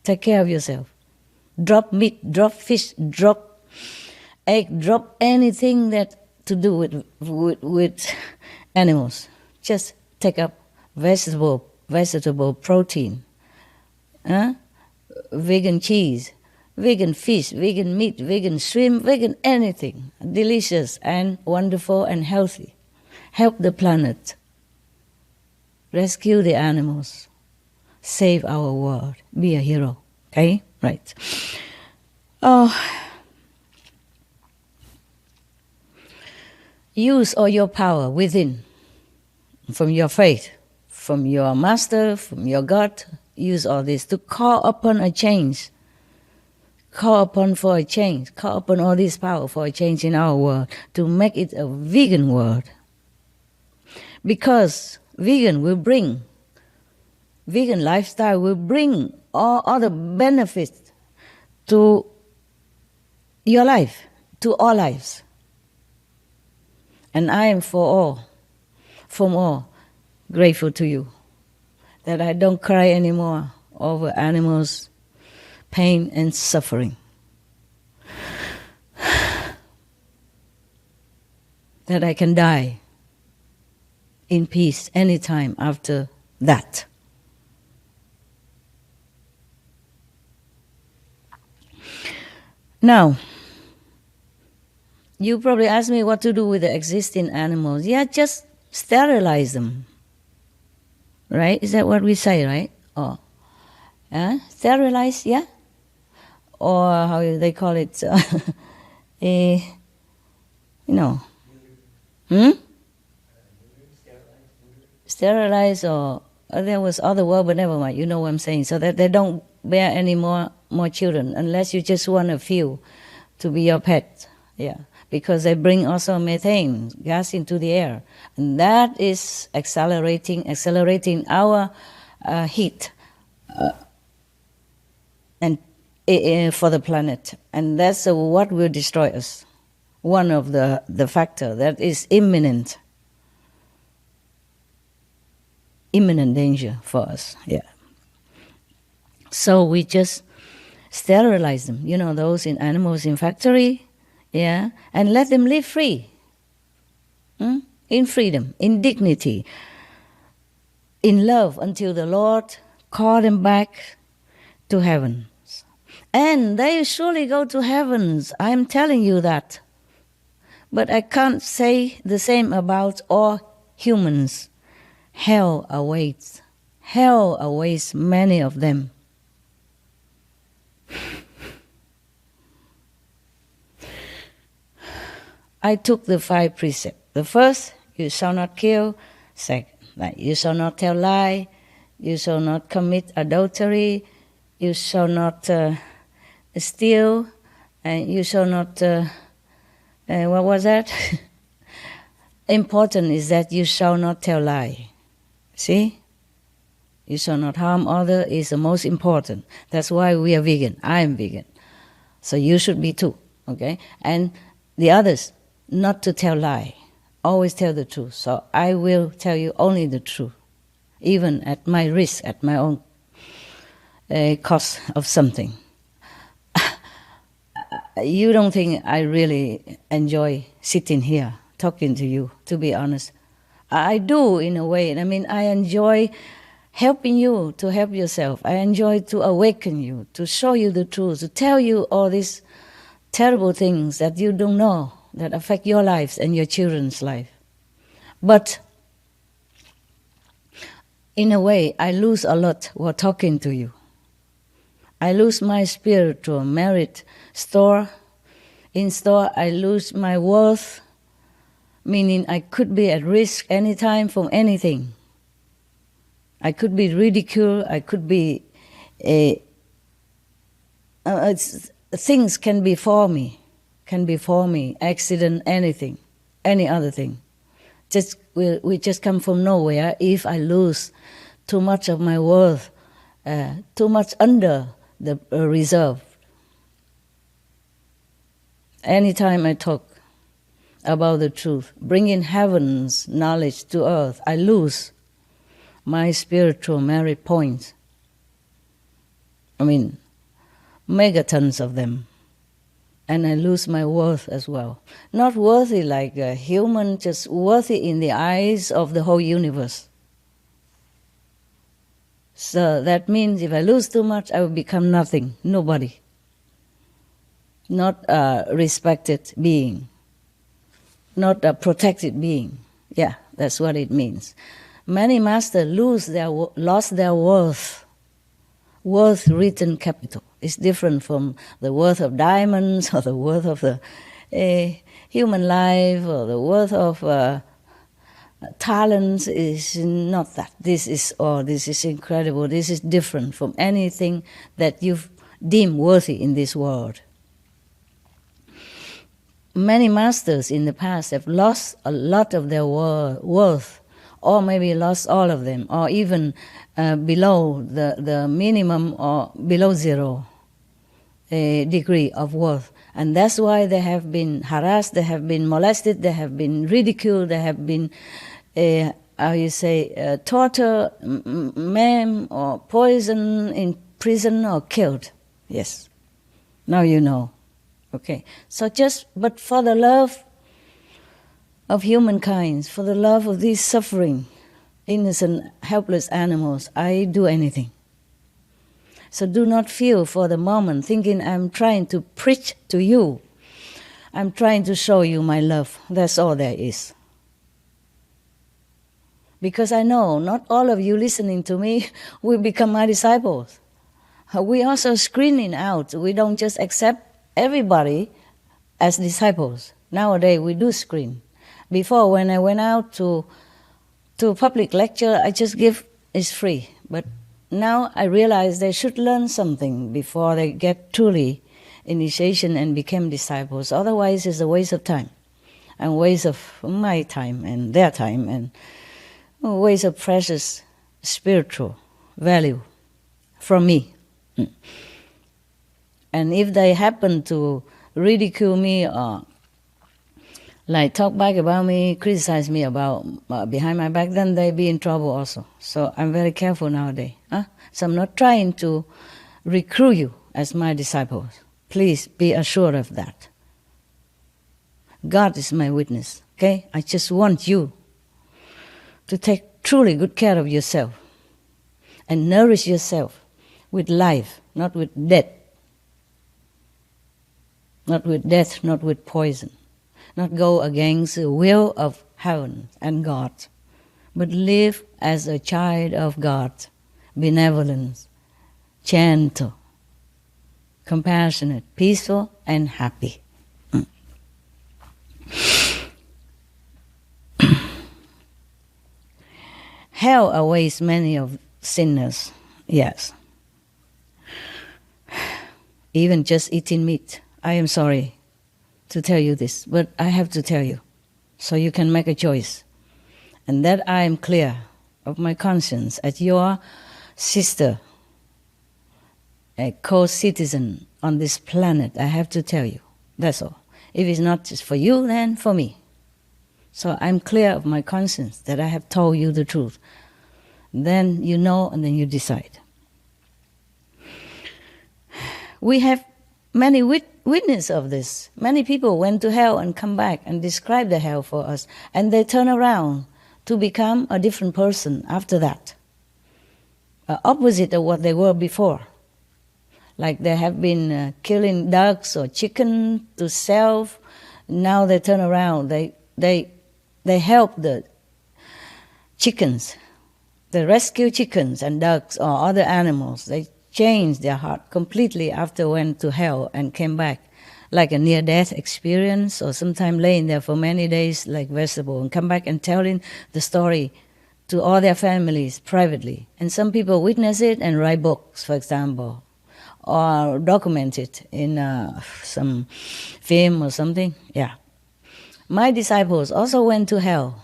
take care of yourself. Drop meat, drop fish, drop egg, drop anything that to do with animals. Just take up vegetable protein, vegan cheese, vegan fish, vegan meat, vegan shrimp, vegan anything. Delicious and wonderful and healthy. Help the planet. Rescue the animals. Save our world. Be a hero. Okay? Right. Oh. Use all your power within, from your faith, from your master, from your God. Use all this to call upon a change. Call upon for a change. Call upon all this power for a change in our world to make it a vegan world. Because vegan lifestyle will bring all other benefits to your life, to all lives. And I am from all, grateful to you that I don't cry anymore over animals' pain and suffering. That I can die in peace anytime after that. Now, you probably ask me what to do with the existing animals. Yeah, just sterilize them. Right? Is that what we say, right? Oh, sterilize, yeah? Or how they call it, sterilize, or there was other word, but never mind. You know what I'm saying. So that they don't bear any more children, unless you just want a few to be your pet. Yeah, because they bring also methane gas into the air, and that is accelerating our heat and for the planet, and that's what will destroy us. One of the factor that is imminent danger for us. Yeah. So we just sterilize them. You know, those in animals in factory. Yeah, and let them live free, in freedom, in dignity, in love, until the Lord call them back to heaven. And they surely go to heavens, I'm telling you that. But I can't say the same about all humans. Hell awaits many of them. I took the 5 precepts. The first, you shall not kill. Second, you shall not tell lie. You shall not commit adultery. You shall not steal. And you shall not, what was that? Important is that you shall not tell lie. See? You shall not harm others is the most important. That's why we are vegan. I am vegan. So you should be too, okay? And the others, not to tell lie. Always tell the truth. So I will tell you only the truth, even at my risk, at my own cost of something. You don't think I really enjoy sitting here talking to you, to be honest. I do in a way. I mean, I enjoy helping you to help yourself. I enjoy to awaken you, to show you the truth, to tell you all these terrible things that you don't know, that affect your lives and your children's life. But in a way, I lose a lot while talking to you. I lose my spiritual merit store. In store, I lose my worth, meaning I could be at risk anytime from anything. I could be ridiculed. I could be... things can befall me. Accident, anything, any other thing. We just come from nowhere. If I lose too much of my worth, too much under the reserve. Anytime I talk about the truth, bringing heaven's knowledge to earth, I lose my spiritual merit points. I mean, megatons of them. And I lose my worth as well. Not worthy like a human, just worthy in the eyes of the whole universe. So that means if I lose too much, I will become nothing, nobody. Not a respected being. Not a protected being. Yeah, that's what it means. Many masters lost their worth. Worth written capital. It's different from the worth of diamonds or the worth of the human life or the worth of talents. Is not that. This is incredible. This is different from anything that you've deemed worthy in this world. Many masters in the past have lost a lot of their worth, or maybe lost all of them, or even below the minimum or below zero degree of worth. And that's why they have been harassed, they have been molested, they have been ridiculed, they have been, tortured, maimed, or poisoned, in prison, or killed. Yes. Now you know. Okay. So but for the love of humankind, for the love of these suffering, innocent, helpless animals, I do anything. So do not feel for the moment thinking I'm trying to preach to you. I'm trying to show you my love. That's all there is. Because I know not all of you listening to me will become my disciples. We also screening out. We don't just accept everybody as disciples. Nowadays we do screen. Before, when I went out to public lecture, I just give, it's free. But now I realize they should learn something before they get truly initiation and become disciples. Otherwise, it's a waste of time, and waste of my time and their time, and a waste of precious spiritual value from me. And if they happen to ridicule me or like talk back about me, criticize me about behind my back, then they be in trouble also. So I'm very careful nowadays. So I'm not trying to recruit you as my disciples. Please be assured of that. God is my witness, okay? I just want you to take truly good care of yourself and nourish yourself with life, not with death. Not with death, not with poison. Not go against the will of heaven and God, but live as a child of God, benevolent, gentle, compassionate, peaceful, and happy. Hell awaits many of sinners, yes. Even just eating meat. I am sorry to tell you this, but I have to tell you, so you can make a choice. And that I am clear of my conscience as your sister, a co-citizen on this planet. I have to tell you, that's all. If it's not just for you, then for me. So I'm clear of my conscience that I have told you the truth. Then you know, and then you decide. We have many witness of this. Many people went to hell and come back and describe the hell for us. And they turn around to become a different person after that. Opposite of what they were before. Like they have been killing ducks or chicken to sell. Now they turn around. They help the chickens. They rescue chickens and ducks or other animals. They changed their heart completely after went to hell and came back, like a near-death experience, or sometime laying there for many days like vegetable, and come back and telling the story to all their families privately. And some people witness it and write books, for example, or document it in some film or something. Yeah. My disciples also went to hell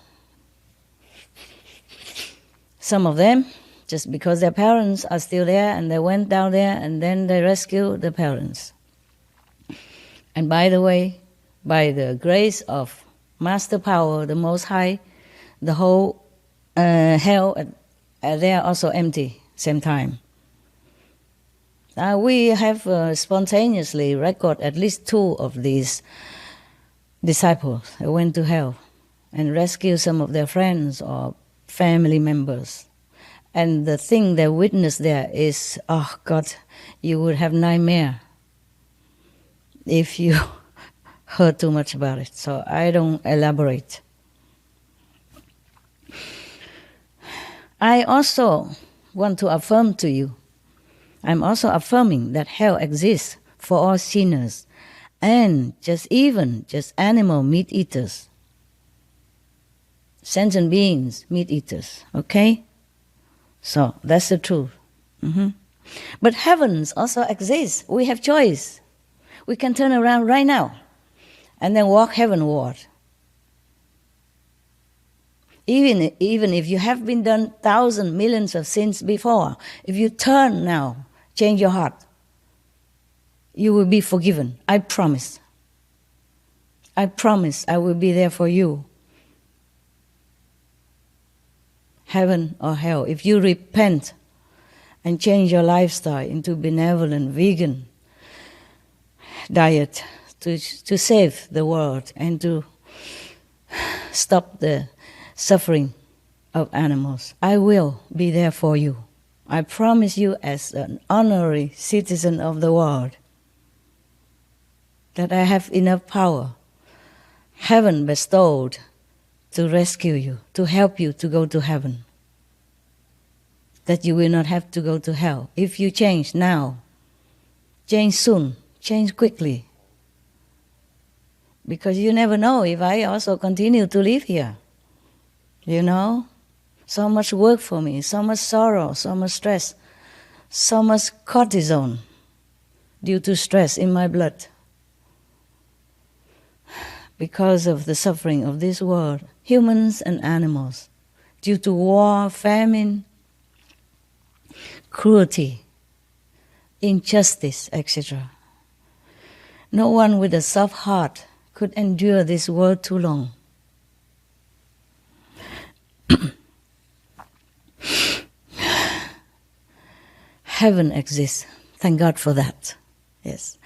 some of them, just because their parents are still there, and they went down there and then they rescued the parents. And by the way, by the grace of Master Power, the Most High, the whole hell, they are also empty same time. We have spontaneously recorded at least 2 of these disciples who went to hell and rescued some of their friends or family members. And the thing they witnessed there is, oh God, you would have nightmare if you heard too much about it. So I don't elaborate. I also want to affirm to you, I'm also affirming that hell exists for all sinners and just animal meat eaters, sentient beings, meat eaters, okay? So that's the truth. But heavens also exists. We have choice. We can turn around right now and then walk heavenward. Even if you have been done thousands, millions of sins before, if you turn now, change your heart, you will be forgiven. I promise. I promise I will be there for you. Heaven or hell, if you repent and change your lifestyle into benevolent vegan diet to save the world and to stop the suffering of animals, I will be there for you. I promise you, as an honorary citizen of the world, that I have enough power, heaven bestowed, to rescue you, to help you to go to heaven. That you will not have to go to hell. If you change now, change soon, change quickly. Because you never know if I also continue to live here. You know? So much work for me, so much sorrow, so much stress, so much cortisone due to stress in my blood. Because of the suffering of this world, humans and animals, due to war, famine, cruelty, injustice, etc. No one with a soft heart could endure this world too long. Heaven exists. Thank God for that. Yes.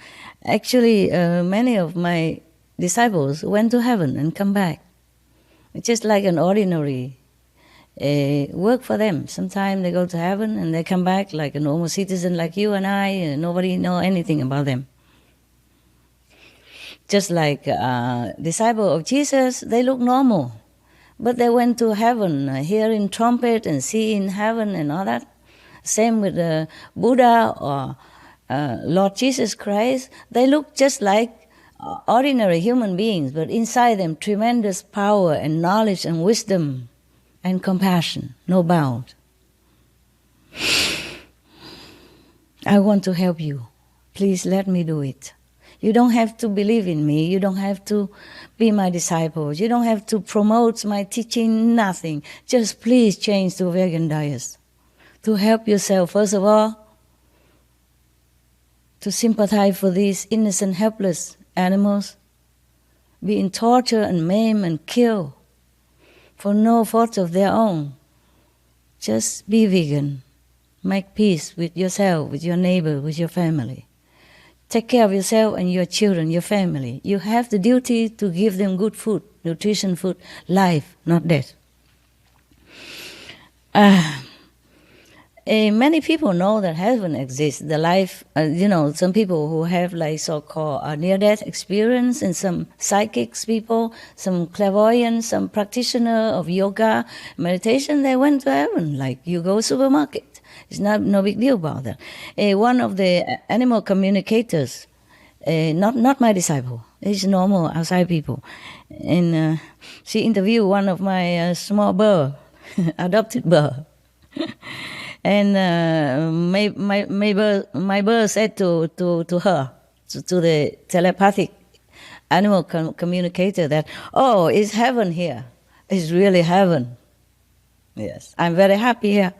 Actually, many of my disciples went to heaven and come back. It's just like an ordinary work for them. Sometimes they go to heaven and they come back like a normal citizen like you and I, and nobody know anything about them. Just like disciple of Jesus, they look normal. But they went to heaven, hearing trumpet and seeing heaven and all that. Same with Buddha or Lord Jesus Christ. They look just like ordinary human beings, but inside them tremendous power and knowledge and wisdom and compassion, no bound. I want to help you. Please let me do it. You don't have to believe in me. You don't have to be my disciples. You don't have to promote my teaching, nothing. Just please change to vegan diets. To help yourself, first of all, to sympathize for these innocent, helpless animals being tortured and maimed and killed for no fault of their own. Just be vegan. Make peace with yourself, with your neighbor, with your family. Take care of yourself and your children, your family. You have the duty to give them good food, nutrition food, life, not death. Many people know that heaven exists. The life, some people who have like so-called near-death experience, and some psychics people, some clairvoyants, some practitioner of yoga, meditation, they went to heaven. Like you go supermarket. It's no big deal about that. One of the animal communicators, not my disciple, it's normal outside people, and she interviewed one of my small bird, adopted bird. And my bird said to her, to the telepathic animal communicator, that, oh, it's heaven here. It's really heaven. Yes, I'm very happy here.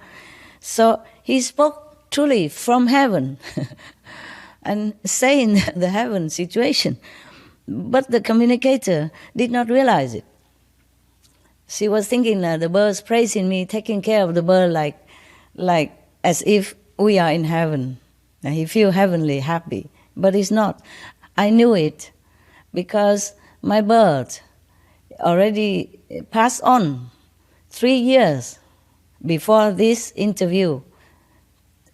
So he spoke truly from heaven and saying the heaven situation. But the communicator did not realize it. She was thinking the birds praising me, taking care of the bird like as if we are in heaven. And he feel heavenly happy, but it's not. I knew it because my bird already passed on 3 years before this interview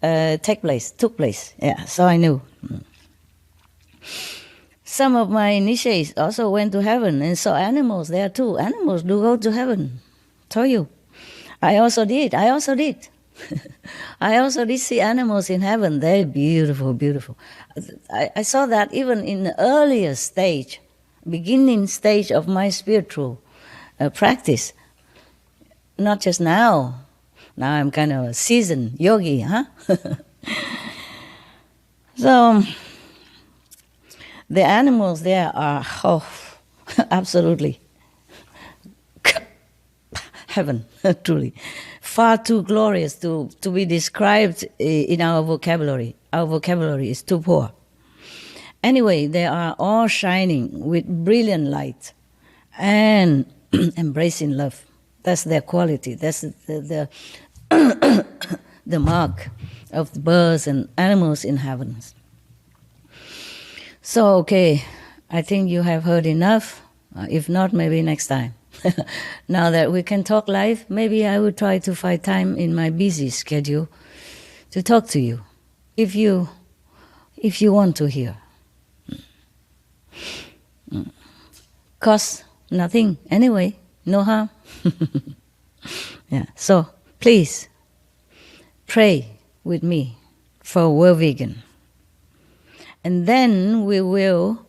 took place. Yeah, so I knew. Some of my initiates also went to heaven and saw animals there too. Animals do go to heaven. Told you. I also did. I also did see animals in heaven. They're beautiful, beautiful. I saw that even in the earliest stage, beginning stage of my spiritual practice. Not just now. Now I'm kind of a seasoned yogi, huh? So the animals there are, absolutely heaven, truly. Far too glorious to be described in our vocabulary. Our vocabulary is too poor. Anyway, they are all shining with brilliant light and embracing love. That's their quality. That's the the mark of the birds and animals in heavens. So, okay, I think you have heard enough. If not, maybe next time. Now that we can talk live, maybe I will try to find time in my busy schedule to talk to you, if you want to hear. Cost nothing anyway, no harm. Yeah. So please pray with me for world vegan. And then we will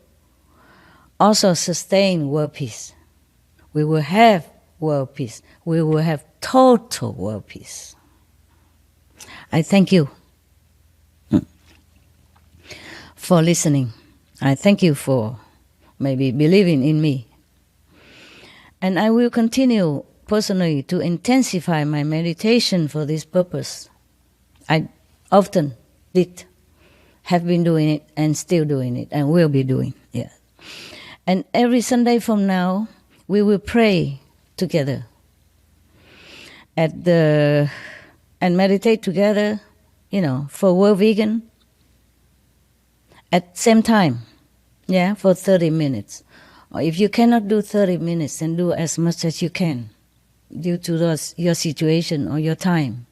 also sustain world peace. We will have world peace. We will have total world peace. I thank you for listening. I thank you for maybe believing in me. And I will continue personally to intensify my meditation for this purpose. I often have been doing it and still doing it and will be doing it. And every Sunday from now, we will pray together and meditate together, for world vegan at same time, for 30 minutes. Or if you cannot do 30 minutes, then do as much as you can due to your situation or your time,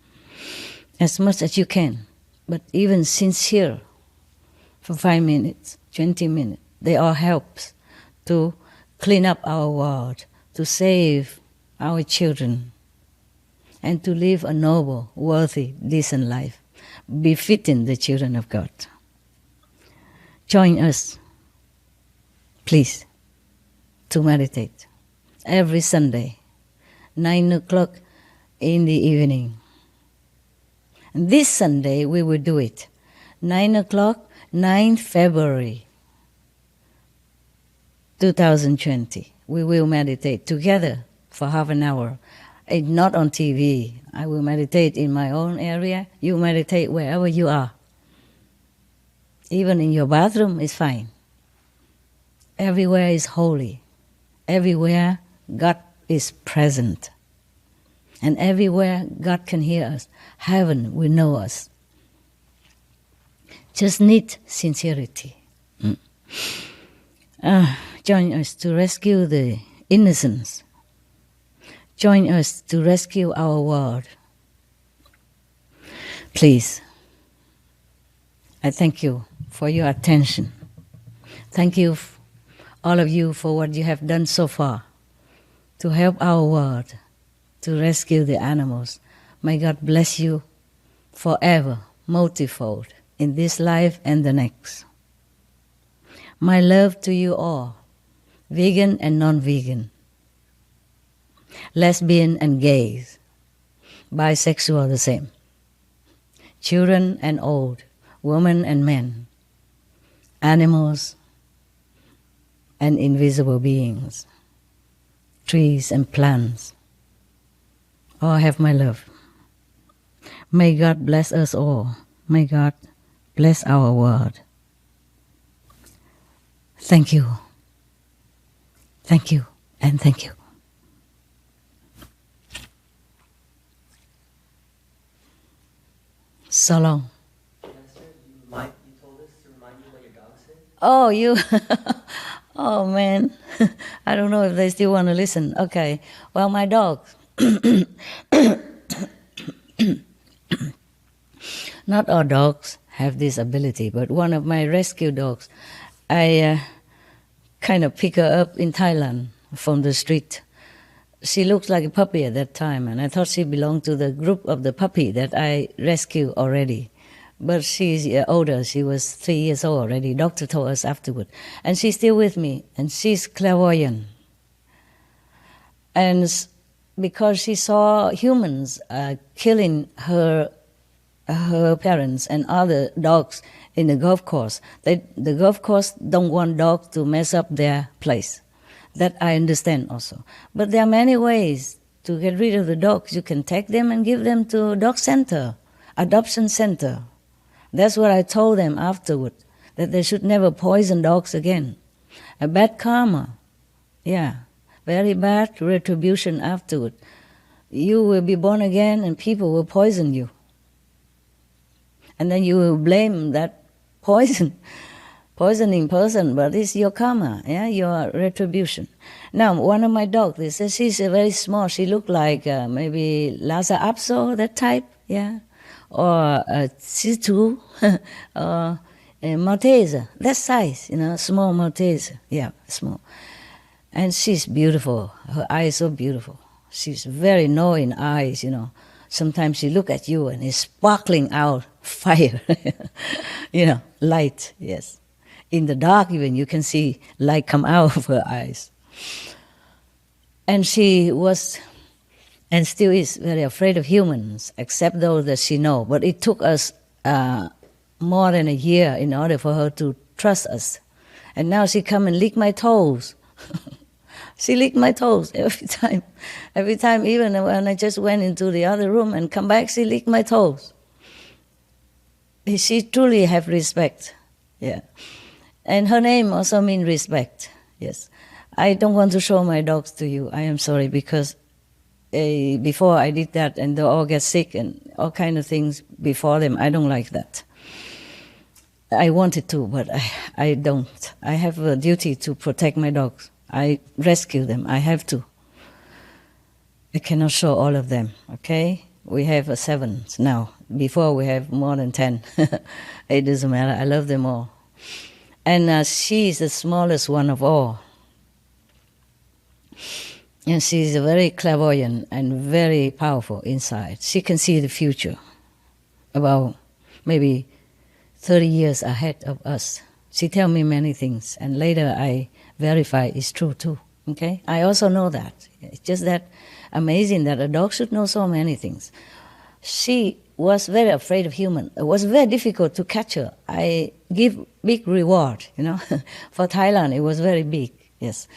as much as you can. But even sincere for 5 minutes, 20 minutes, they all helps to clean up our world, to save our children, and to live a noble, worthy, decent life, befitting the children of God. Join us, please, to meditate every Sunday, 9 o'clock in the evening. And this Sunday we will do it, 9 o'clock, 9 February 2020. We will meditate together for half an hour. It's not on TV. I will meditate in my own area. You meditate wherever you are. Even in your bathroom is fine. Everywhere is holy. Everywhere God is present. And everywhere God can hear us. Heaven will know us. Just need sincerity. Join us to rescue the innocents. Join us to rescue our world. Please, I thank you for your attention. Thank you, all of you, for what you have done so far to help our world, to rescue the animals. May God bless you forever, multifold, in this life and the next. My love to you all, vegan and non-vegan, lesbian and gays, bisexual the same, children and old, women and men, animals and invisible beings, trees and plants, All have my love. May God bless us all. May God bless our world. Thank you. Thank you. And thank you. So long. You told us to remind you what your dog said? Oh, you. Oh, man. I don't know if they still want to listen. Okay. Well, my dog. Not all dogs have this ability, but one of my rescue dogs, I kind of pick her up in Thailand from the street. She looks like a puppy at that time, and I thought she belonged to the group of the puppy that I rescued already. But she's older. She was 3 years old already. Doctor told us afterward. And she's still with me, and she's clairvoyant. And because she saw humans killing her parents and other dogs in the golf course, the golf course don't want dogs to mess up their place. That I understand also. But there are many ways to get rid of the dogs. You can take them and give them to dog center, adoption center. That's what I told them afterward, that they should never poison dogs again. A bad karma, yeah, very bad retribution afterward. You will be born again and people will poison you. And then you will blame that poisoning person, but it's your karma, yeah, your retribution. Now, one of my dogs, they say she's very small. She looked like maybe Lhasa Apso, that type, yeah, or Shih Tzu, or a Maltese, that size, small Maltese, yeah, small. And she's beautiful. Her eyes so beautiful. She's very knowing eyes, Sometimes she look at you and it's sparkling out fire, light, yes. In the dark even, you can see light come out of her eyes. And she was, and still is, very afraid of humans, except those that she knows. But it took us more than a year in order for her to trust us. And now she come and lick my toes. She licked my toes every time. Every time, even when I just went into the other room and come back, she licked my toes. She truly have respect, yeah. And her name also means respect, yes. I don't want to show my dogs to you. I am sorry, because before I did that and they all get sick and all kind of things before them. I don't like that. I wanted to, but I don't. I have a duty to protect my dogs. I rescue them. I have to. I cannot show all of them, okay? We have 7 now. Before we have more than 10. It doesn't matter. I love them all. And she is the smallest one of all. And she is very clairvoyant and very powerful inside. She can see the future, about maybe 30 years ahead of us. She tells me many things, and later I verify it's true too. Okay? I also know that. It's just that amazing that a dog should know so many things. She was very afraid of human. It was very difficult to catch her. I give big reward, For Thailand, it was very big, yes.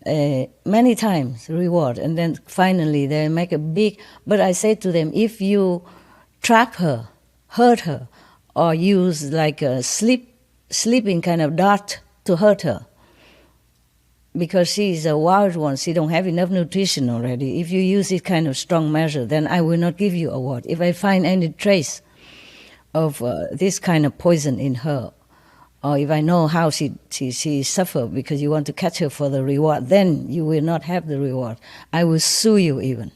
Many times reward, and then finally they make a big, but I say to them, if you trap her, hurt her, or use like a sleeping kind of dart to hurt her, because she's a wild one, she don't have enough nutrition already. If you use this kind of strong measure, then I will not give you award. If I find any trace of this kind of poison in her, or if I know how she suffered because you want to catch her for the reward, then you will not have the reward. I will sue you even.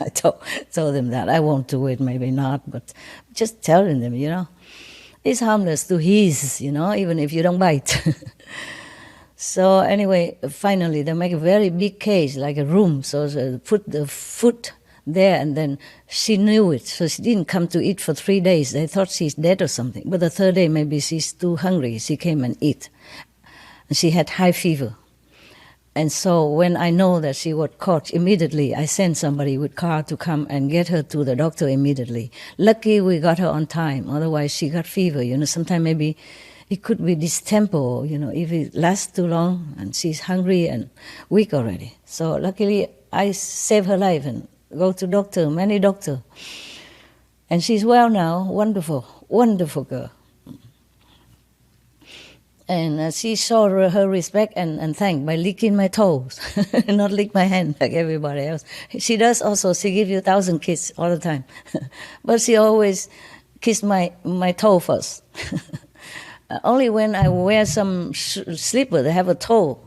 I told them that. I won't do it, maybe not, but just telling them, It's harmless to his, even if you don't bite. So anyway, finally they make a very big cage, like a room. So they put the food there, and then she knew it. So she didn't come to eat for 3 days. They thought she's dead or something. But the 3rd day, maybe she's too hungry. She came and ate. And she had high fever. And so when I know that she was caught, immediately I sent somebody with car to come and get her to the doctor immediately. Lucky we got her on time. Otherwise she got fever. Sometimes maybe it could be distemper, if it lasts too long and she's hungry and weak already. So luckily I saved her life and go to doctor, many doctor. And she's well now, wonderful, wonderful girl. And she saw her respect and thank by licking my toes, not lick my hand like everybody else. She does also, she gives you 1,000 kisses all the time. But she always kissed my toe first. Only when I wear some slipper, they have a toe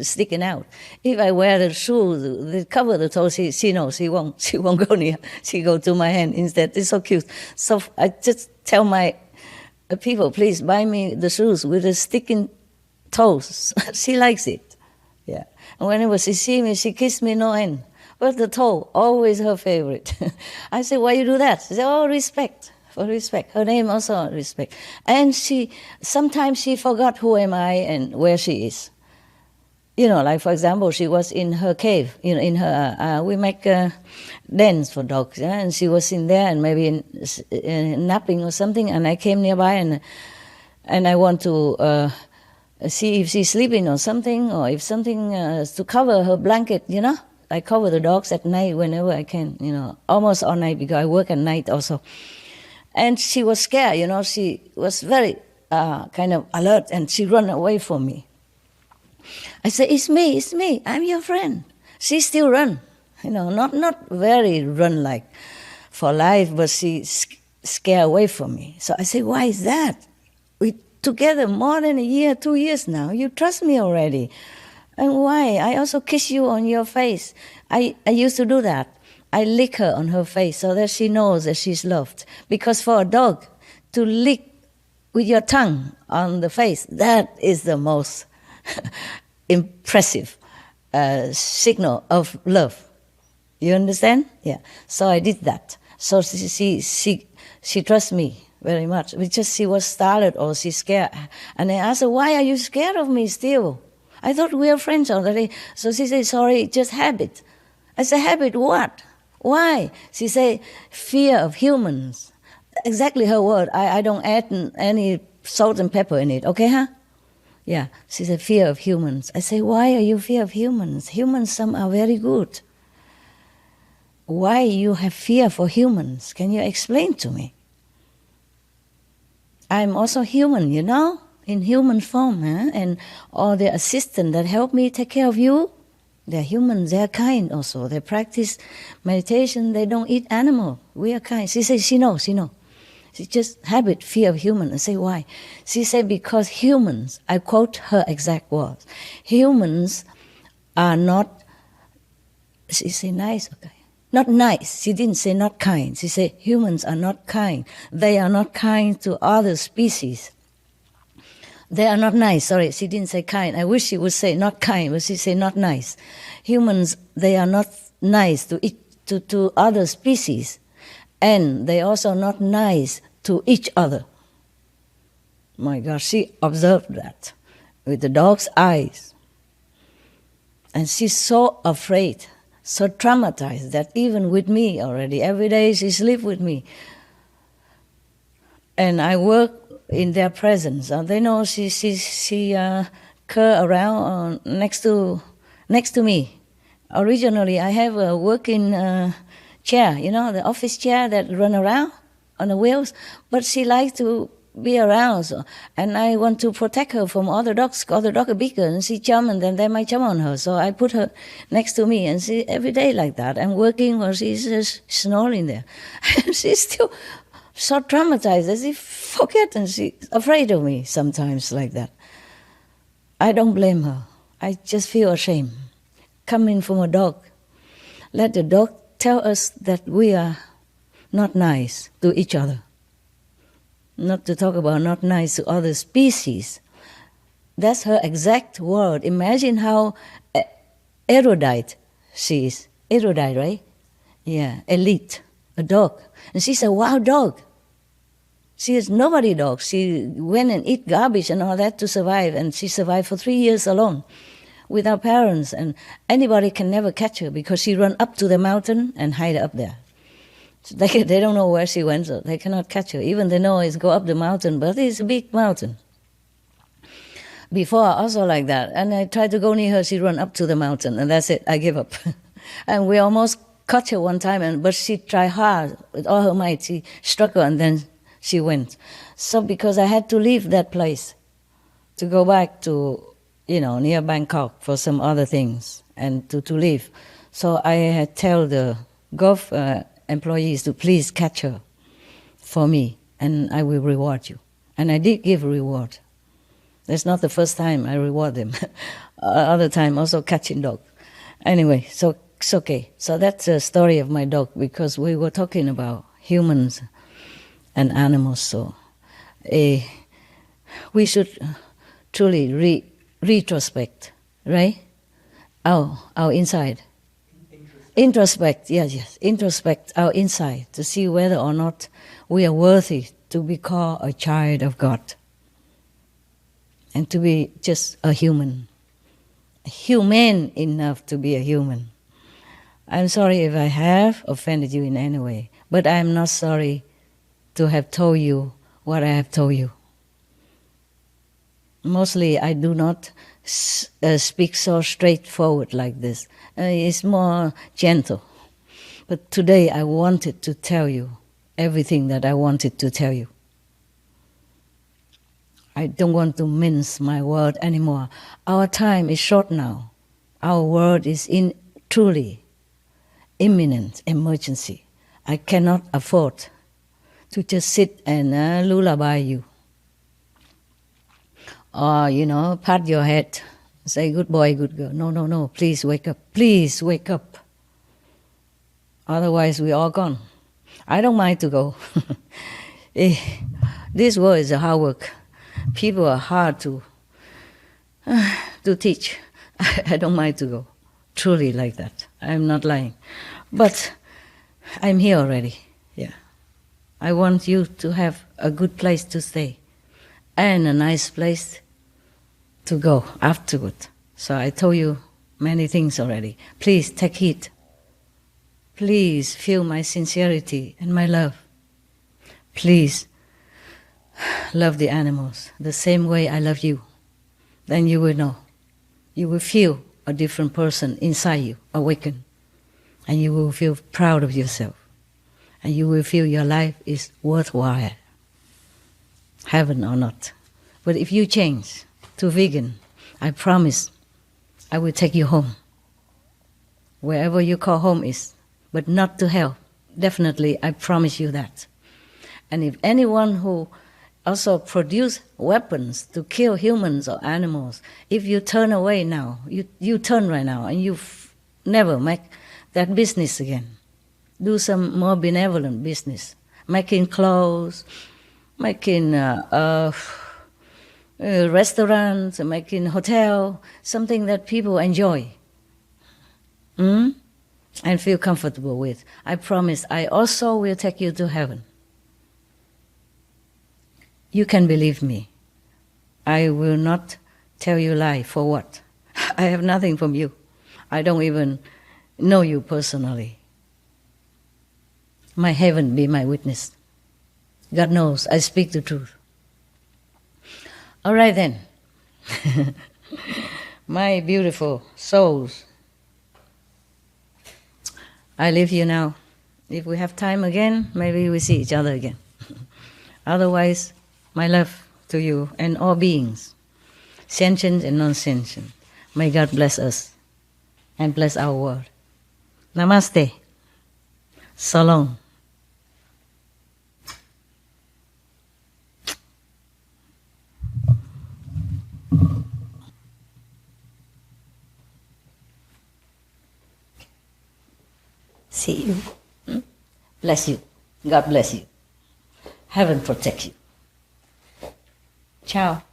sticking out. If I wear the shoes that cover the toe, she knows she won't go near. She go to my hand instead. It's so cute. So I just tell my people, please buy me the shoes with the sticking toes. She likes it. Yeah. And whenever she see me, she kiss me no end. But the toe, always her favorite. I say, why you do that? She say, oh, respect. For respect. Her name also respect. And sometimes she forgot who am I and where she is. You know, like for example, she was in her cave. You know, in her we make dens for dogs, yeah? And she was in there and maybe napping or something. And I came nearby and I want to see if she's sleeping or something, or if something to cover her blanket. You know, I cover the dogs at night whenever I can. You know, almost all night because I work at night also. And she was scared. You know, she was very kind of alert, and she ran away from me. I said, it's me, I'm your friend. She still run, you know, not very run like for life, but she scared away from me. So I said, why is that? We together more than a year, 2 years now. You trust me already. And why? I also kiss you on your face. I used to do that. I lick her on her face so that she knows that she's loved. Because for a dog, to lick with your tongue on the face, that is the most impressive signal of love. You understand? Yeah. So I did that. So she trusts me very much. Because she was startled or she's scared. And I asked her, why are you scared of me still? I thought we were friends already. So she said, sorry, just habit. I said, habit what? Why? She said, fear of humans. Exactly her word. I don't add any salt and pepper in it. Okay, huh? Yeah, she said, fear of humans. I say, why are you fear of humans? Humans, some are very good. Why you have fear for humans? Can you explain to me? I'm also human, you know, in human form, huh? And all the assistants that help me take care of you, they're humans, they're kind also. They practice meditation, they don't eat animal. We are kind. She says, she knows. She just habit, fear of human. I say, why? She said, because humans, I quote her exact words, humans are not, she said nice, okay. Not nice. She didn't say not kind. She said, humans are not kind. They are not kind to other species. They are not nice. Sorry, she didn't say kind. I wish she would say not kind, but she said not nice. Humans, they are not nice to other species. And they also not nice to each other. My gosh, she observed that with the dog's eyes. And she's so afraid, so traumatized that even with me already, every day she sleeps with me. And I work in their presence. They know she cur around next to me. Originally, I have a working chair, you know, the office chair that run around on the wheels, but she likes to be around, so, and I want to protect her from other dogs. Other dogs are bigger, and she jump, and then they might jump on her, so I put her next to me, and she every day like that. I'm working while she's just snoring there. She's still so traumatized that she forget, and she's afraid of me sometimes like that. I don't blame her. I just feel ashamed. Coming from a dog, let the dog tell us that we are not nice to each other. Not to talk about not nice to other species. That's her exact word. Imagine how erudite she is. Erudite, right? Yeah, elite, a dog. And she's a wild dog. She is nobody dog. She went and eat garbage and all that to survive, and she survived for 3 years alone without parents, and anybody can never catch her because she run up to the mountain and hide up there. So they don't know where she went, so they cannot catch her. Even they know it's go up the mountain, but it's a big mountain. Before, also like that, and I tried to go near her, she run up to the mountain, and that's it, I give up. And we almost cut her one time, but she tried hard with all her might. She struck her, and then she went. So because I had to leave that place to go back to, near Bangkok for some other things and to leave. So I had tell the golf employees to please catch her for me, and I will reward you. And I did give a reward. That's not the first time I reward them. Other time also catching dog. Anyway, so it's okay. So that's the story of my dog, because we were talking about humans and animals. So we should truly retrospect, right? Our inside. Introspect, yes. Introspect our inside to see whether or not we are worthy to be called a child of God and to be just a human, humane enough to be a human. I'm sorry if I have offended you in any way, but I'm not sorry to have told you what I have told you. Mostly I do not speak so straightforward like this. It's more gentle. But today I wanted to tell you everything that I wanted to tell you. I don't want to mince my word anymore. Our time is short now. Our world is in truly imminent emergency. I cannot afford to just sit and lullaby you. Or, pat your head, say, good boy, good girl. No, please wake up. Please wake up. Otherwise, we're all gone. I don't mind to go. This world is a hard work. People are hard to teach. I don't mind to go. Truly like that. I'm not lying. But I'm here already. Yeah. I want you to have a good place to stay and a nice place to go afterward. So I told you many things already. Please take heed. Please feel my sincerity and my love. Please love the animals the same way I love you. Then you will know. You will feel a different person inside you awaken. And you will feel proud of yourself. And you will feel your life is worthwhile. Heaven or not. But if you change to vegan, I promise I will take you home. Wherever you call home is, but not to hell. Definitely, I promise you that. And if anyone who also produce weapons to kill humans or animals, if you turn away now, you turn right now, and you never make that business again. Do some more benevolent business, making clothes, making restaurants, making hotel, something that people enjoy and feel comfortable with. I promise I also will take you to heaven. You can believe me. I will not tell you lie. For what? I have nothing from you. I don't even know you personally. My heaven be my witness. God knows I speak the truth. All right then. My beautiful souls. I leave you now. If we have time again, maybe we see each other again. Otherwise, my love to you and all beings, sentient and non-sentient. May God bless us and bless our world. Namaste. So long. See you. Bless you. God bless you. Heaven protect you. Ciao.